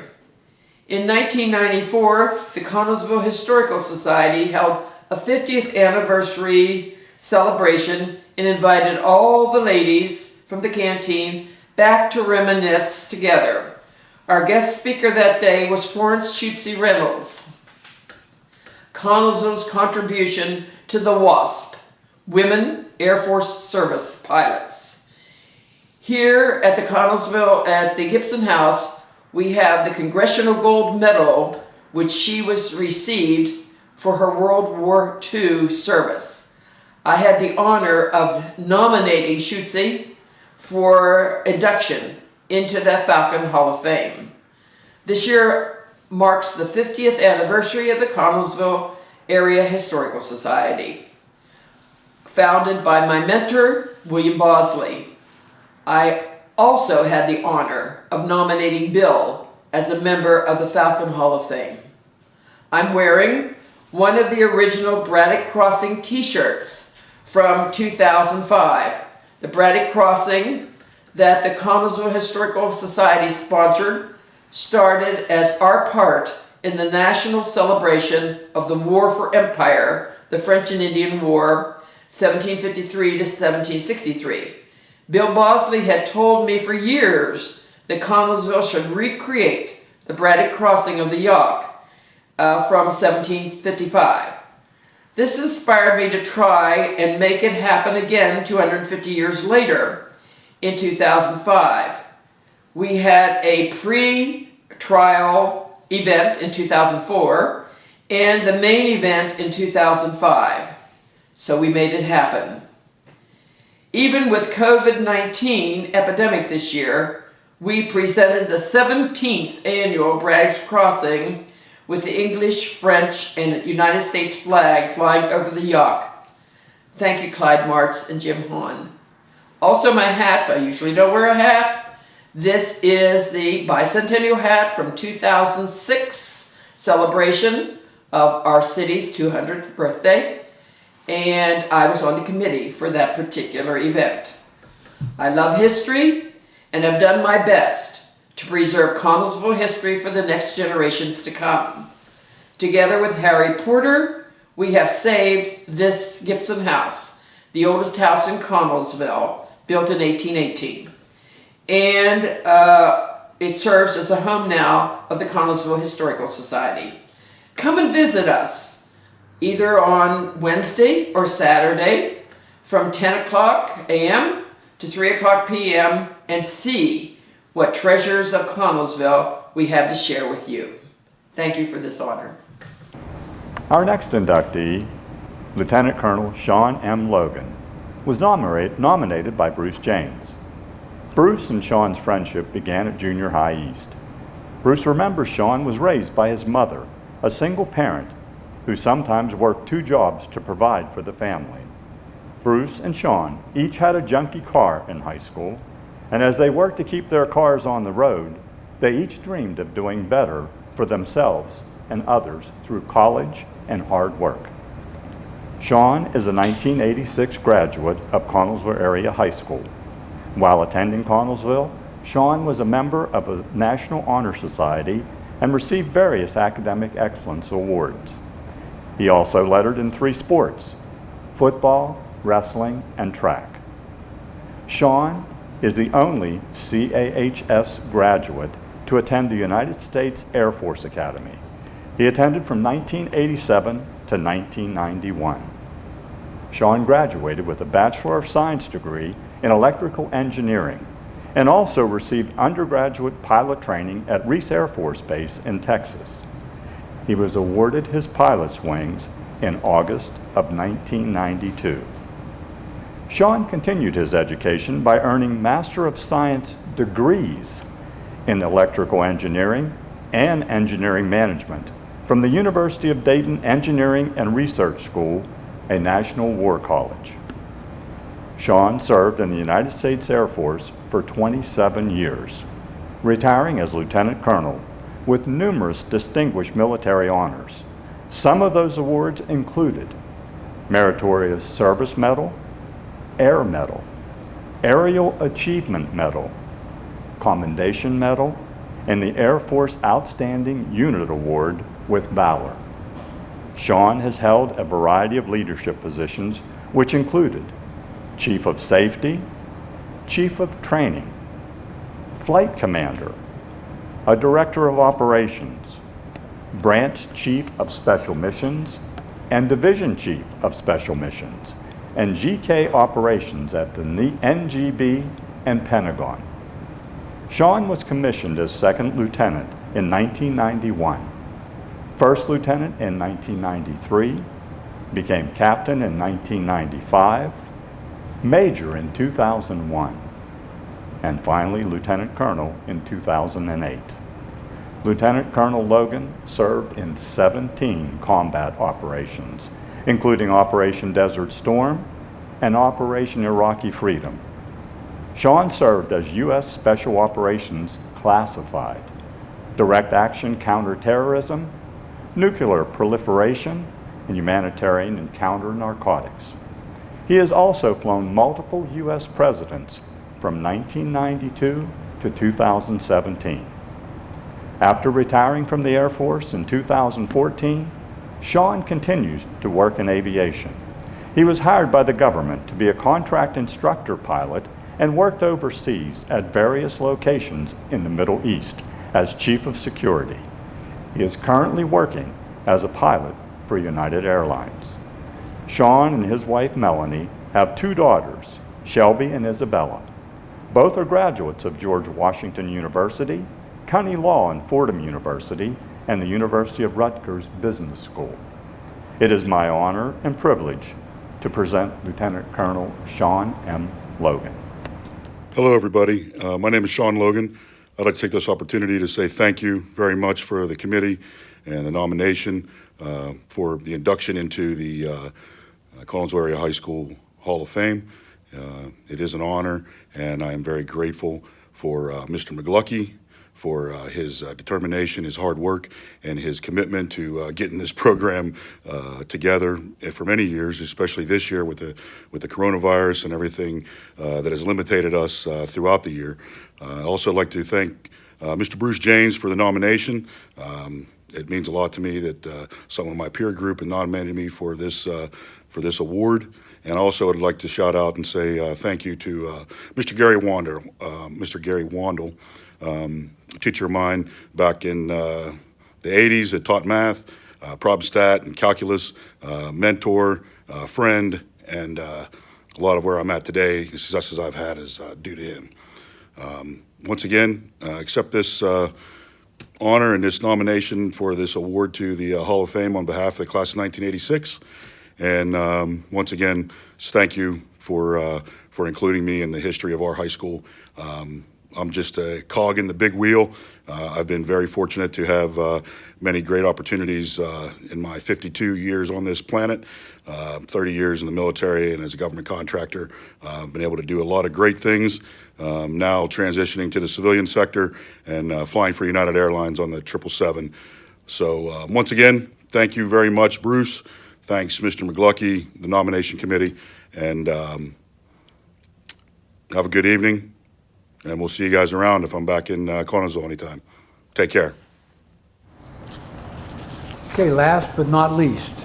In 1994, the Connellsville Historical Society held a 50th anniversary celebration and invited all the ladies from the canteen back to reminisce together. Our guest speaker that day was Florence Tusi Reynolds. Connellsville's contribution to the WASP, Women Air Force Service Pilots. Here at the Connellsville, at the Gibson House, we have the Congressional Gold Medal, which she was received for her World War II service. I had the honor of nominating Tusi for induction into the Falcon Hall of Fame. This year marks the 50th anniversary of the Connellsville Area Historical Society, founded by my mentor, William Blasey. I also had the honor of nominating Bill as a member of the Falcon Hall of Fame. I'm wearing one of the original Braddock Crossing t-shirts from 2005. The Braddock Crossing that the Connellsville Historical Society sponsored started as our part in the national celebration of the War for Empire, the French and Indian War, 1753 to 1763. Bill Bosley had told me for years that Connellsville should recreate the Braddock Crossing of the Yauk from 1755. This inspired me to try and make it happen again 250 years later in 2005. We had a pre-trial event in 2004 and the main event in 2005. So we made it happen. Even with COVID-19 epidemic this year, we presented the 17th annual Braddock's Crossing with the English, French, and United States flag flying over the Yauk. Thank you, Clyde Martz and Jim Hahn. Also my hat, I usually don't wear a hat. This is the bicentennial hat from 2006 celebration of our city's 200th birthday. And I was on the committee for that particular event. I love history and have done my best to preserve Connellsville history for the next generations to come. Together with Harry Porter, we have saved this Gibson house, the oldest house in Connellsville, built in 1818. And it serves as the home now of the Connellsville Historical Society. Come and visit us, either on Wednesday or Saturday from 10 o'clock a.m. to 3 o'clock p.m. and see what treasures of Connellsville we have to share with you. Thank you for this honor. Our next inductee, Lieutenant Colonel Sean M. Logan, was nominated by Bruce James. Bruce and Sean's friendship began at Junior High East. Bruce remembers Sean was raised by his mother, a single parent who sometimes worked 2 jobs to provide for the family. Bruce and Sean each had a junky car in high school, and as they worked to keep their cars on the road, they each dreamed of doing better for themselves and others through college and hard work. Sean is a 1986 graduate of Connellsville Area High School. While attending Connellsville, Sean was a member of a National Honor Society and received various academic excellence awards. He also lettered in 3 sports: football, wrestling, and track. Sean is the only CAHS graduate to attend the United States Air Force Academy. He attended from 1987 to 1991. Sean graduated with a Bachelor of Science degree in electrical engineering and also received undergraduate pilot training at Reese Air Force Base in Texas. He was awarded his pilot's wings in August of 1992. Sean continued his education by earning Master of Science degrees in electrical engineering and engineering management from the University of Dayton Engineering and Research School, a National War College. Sean served in the United States Air Force for 27 years, retiring as Lieutenant Colonel with numerous distinguished military honors. Some of those awards included Meritorious Service Medal, Air Medal, Aerial Achievement Medal, Commendation Medal, and the Air Force Outstanding Unit Award with Valor. Sean has held a variety of leadership positions, which included Chief of Safety, Chief of Training, Flight Commander, a Director of Operations, Branch Chief of Special Missions, and Division Chief of Special Missions, and GK Operations at the NGB and Pentagon. Sean was commissioned as Second Lieutenant in 1991, First Lieutenant in 1993, became Captain in 1995, Major in 2001, and finally Lieutenant Colonel in 2008. Lieutenant Colonel Logan served in 17 combat operations, including Operation Desert Storm and Operation Iraqi Freedom. Sean served as U.S. Special Operations Classified, Direct Action Counterterrorism, Nuclear Proliferation, and Humanitarian and Counter-Narcotics. He has also flown multiple U.S. presidents from 1992 to 2017. After retiring from the Air Force in 2014, Sean continues to work in aviation. He was hired by the government to be a contract instructor pilot and worked overseas at various locations in the Middle East as Chief of Security. He is currently working as a pilot for United Airlines. Sean and his wife Melanie have two daughters, Shelby and Isabella. Both are graduates of George Washington University, County Law and Fordham University, and the University of Rutgers Business School. It is my honor and privilege to present Lieutenant Colonel Sean M. Logan. Hello, everybody. My name is Sean Logan. I'd like to take this opportunity to say thank you very much for the committee and the nomination for the induction into the Connellsville Area High School Hall of Fame. It is an honor, and I am very grateful for Mr. Mcgluckey for his determination, his hard work, and his commitment to getting this program together for many years, especially this year with the coronavirus and everything that has limited us throughout the year. I'd also like to thank Mr. Bruce James for the nomination. It means a lot to me that someone in my peer group had nominated me for this award. And also I'd like to shout out and say thank you to Mr. Gary Wandel, teacher of mine back in the 80s that taught math, prob stat and calculus, mentor, friend, and a lot of where I'm at today, the successes I've had is due to him. Once again, accept this honor and this nomination for this award to the Hall of Fame on behalf of the class of 1986. And once again, thank you for including me in the history of our high school. I'm just a cog in the big wheel. I've been very fortunate to have many great opportunities in my 52 years on this planet, 30 years in the military and as a government contractor. I've been able to do a lot of great things. Now transitioning to the civilian sector and flying for United Airlines on the 777. So once again, thank you very much, Bruce. Thanks, Mr. Mcgluckey, the nomination committee, and have a good evening. And we'll see you guys around if I'm back in Connellsville anytime. Take care. Okay, last but not least,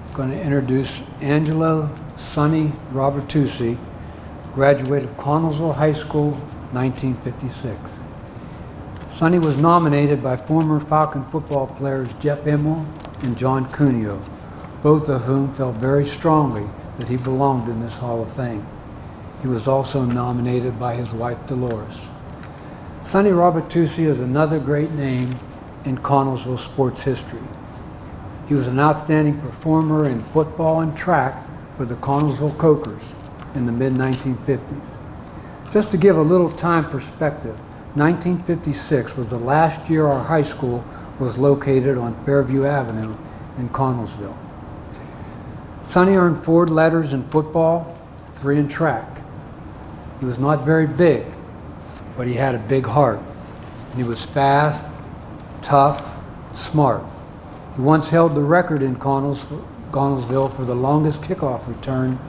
I'm going to introduce Angelo Sonny Robert Tusi, graduate of Connellsville High School, 1956. Sonny was nominated by former Falcon football players Jeff Immel and John Cuneo, both of whom felt very strongly that he belonged in this Hall of Fame. He was also nominated by his wife Dolores. Sonny Robertucci is another great name in Connellsville sports history. He was an outstanding performer in football and track for the Connellsville Cokers in the mid-1950s. Just to give a little time perspective, 1956 was the last year our high school was located on Fairview Avenue in Connellsville. Sonny earned 4 letters in football, 3 in track. He was not very big, but he had a big heart. And he was fast, tough, smart. He once held the record in Connellsville for the longest kickoff return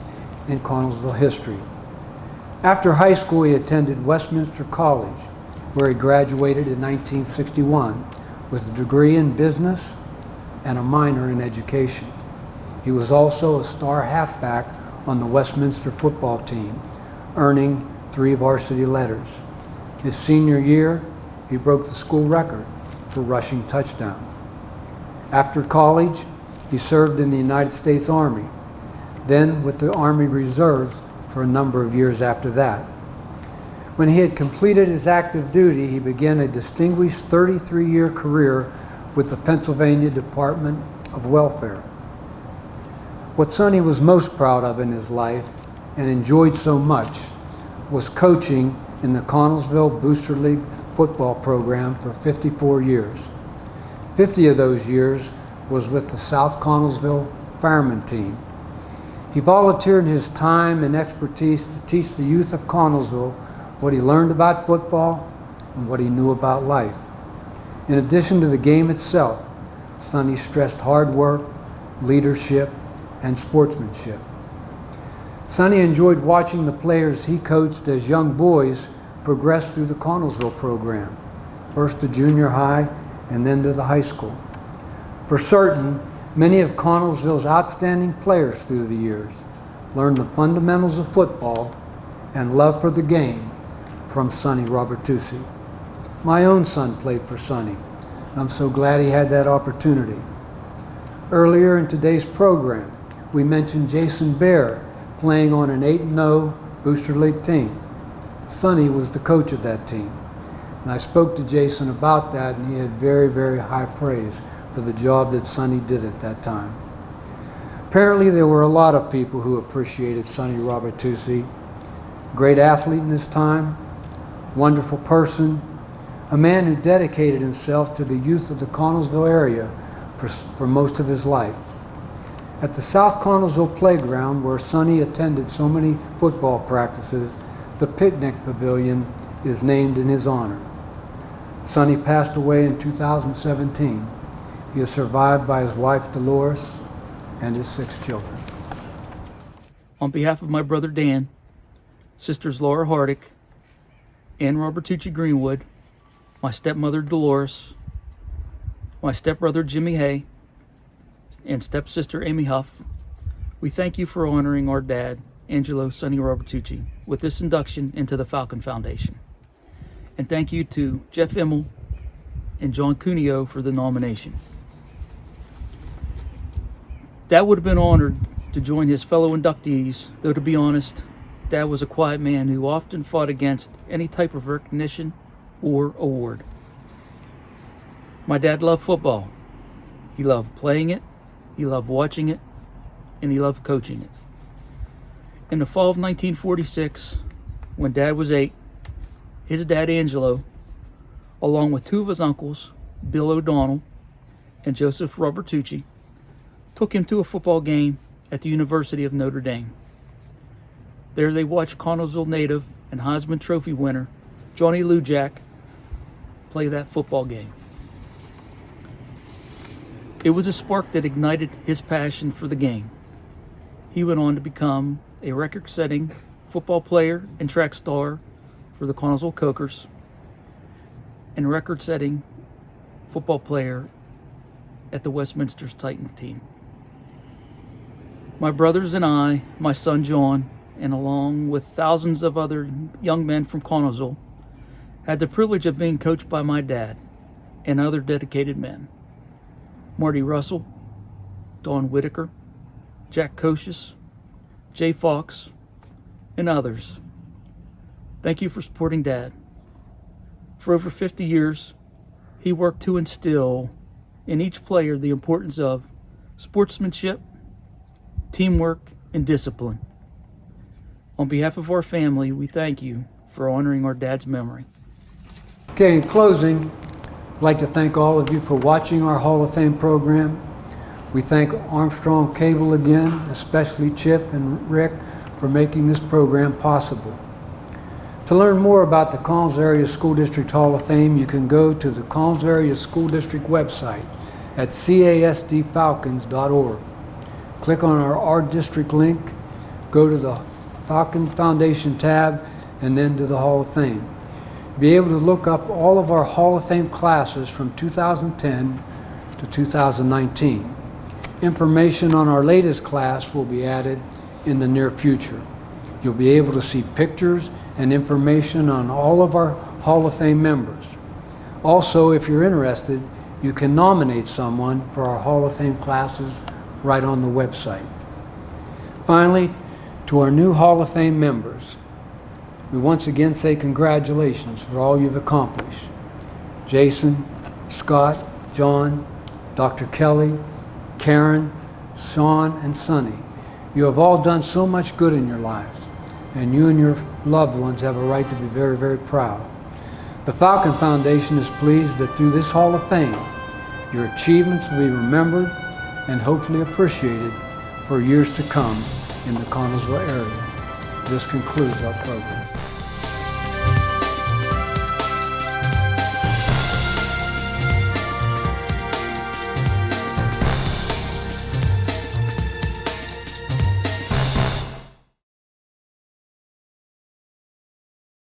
in Connellsville history. After high school, he attended Westminster College, where he graduated in 1961 with a degree in business and a minor in education. He was also a star halfback on the Westminster football team, earning 3 varsity letters. His senior year, he broke the school record for rushing touchdowns. After college, he served in the United States Army, then with the Army Reserves for a number of years after that. When he had completed his active duty, he began a distinguished 33-year career with the Pennsylvania Department of Welfare. What Sonny was most proud of in his life and enjoyed so much was coaching in the Connellsville Booster League football program for 54 years. 50 of those years was with the South Connellsville Fireman team. He volunteered his time and expertise to teach the youth of Connellsville what he learned about football and what he knew about life. In addition to the game itself, Sonny stressed hard work, leadership, and sportsmanship. Sonny enjoyed watching the players he coached as young boys progress through the Connellsville program, first to junior high and then to the high school. For certain, many of Connellsville's outstanding players through the years learned the fundamentals of football and love for the game from Sonny Robertucci. My own son played for Sonny, and I'm so glad he had that opportunity. Earlier in today's program, we mentioned Jason Bear playing on an 8-0 Booster League team. Sonny was the coach of that team, and I spoke to Jason about that, and he had very, very high praise for the job that Sonny did at that time. Apparently there were a lot of people who appreciated Sonny Robertucci. Great athlete in his time, wonderful person, a man who dedicated himself to the youth of the Connellsville area for most of his life. At the South Connellsville playground, where Sonny attended so many football practices, the picnic pavilion is named in his honor. Sonny passed away in 2017. He is survived by his wife Dolores and his 6 children. On behalf of my brother Dan, sisters Laura Hardick, Ann Robertucci Greenwood, my stepmother Dolores, my stepbrother Jimmy Hay, and stepsister Amy Huff, we thank you for honoring our dad, Angelo Sonny Robertucci, with this induction into the Falcon Foundation. And thank you to Jeff Immel and John Cuneo for the nomination. Dad would have been honored to join his fellow inductees, though to be honest, Dad was a quiet man who often fought against any type of recognition or award. My dad loved football. He loved playing it, he loved watching it, and he loved coaching it. In the fall of 1946, when Dad was 8, his dad Angelo, along with 2 of his uncles, Bill O'Donnell and Joseph Robertucci, took him to a football game at the University of Notre Dame. There they watched Connellsville native and Heisman Trophy winner Johnny Lujack play that football game. It was a spark that ignited his passion for the game. He went on to become a record-setting football player and track star for the Connellsville Cokers, and record-setting football player at the Westminster's Titan team. My brothers and I, my son John, and along with thousands of other young men from Connellsville, Had the privilege of being coached by my dad and other dedicated men. Marty Russell, Don Whitaker, Jack Kocius, Jay Fox, and others. Thank you for supporting Dad. For over 50 years, he worked to instill in each player the importance of sportsmanship, teamwork, and discipline. On behalf of our family, we thank you for honoring our dad's memory. Okay, in closing, I'd like to thank all of you for watching our Hall of Fame program. We thank Armstrong Cable again, especially Chip and Rick, for making this program possible. To learn more about the Connellsville Area School District Hall of Fame, you can go to the Connellsville Area School District website at casdfalcons.org. Click on our District link, go to the Falcon Foundation tab, and then to the Hall of Fame. You'll be able to look up all of our Hall of Fame classes from 2010 to 2019. Information on our latest class will be added in the near future. You'll be able to see pictures and information on all of our Hall of Fame members. Also, if you're interested, you can nominate someone for our Hall of Fame classes right on the website. Finally, to our new Hall of Fame members, we once again say congratulations for all you've accomplished. Jason, Scott, John, Dr. Kelly, Karen, Sean, and Sonny. You have all done so much good in your lives, and you and your loved ones have a right to be very, very proud. The Falcon Foundation is pleased that through this Hall of Fame, your achievements will be remembered and hopefully appreciated for years to come in the Connellsville area. This concludes our program.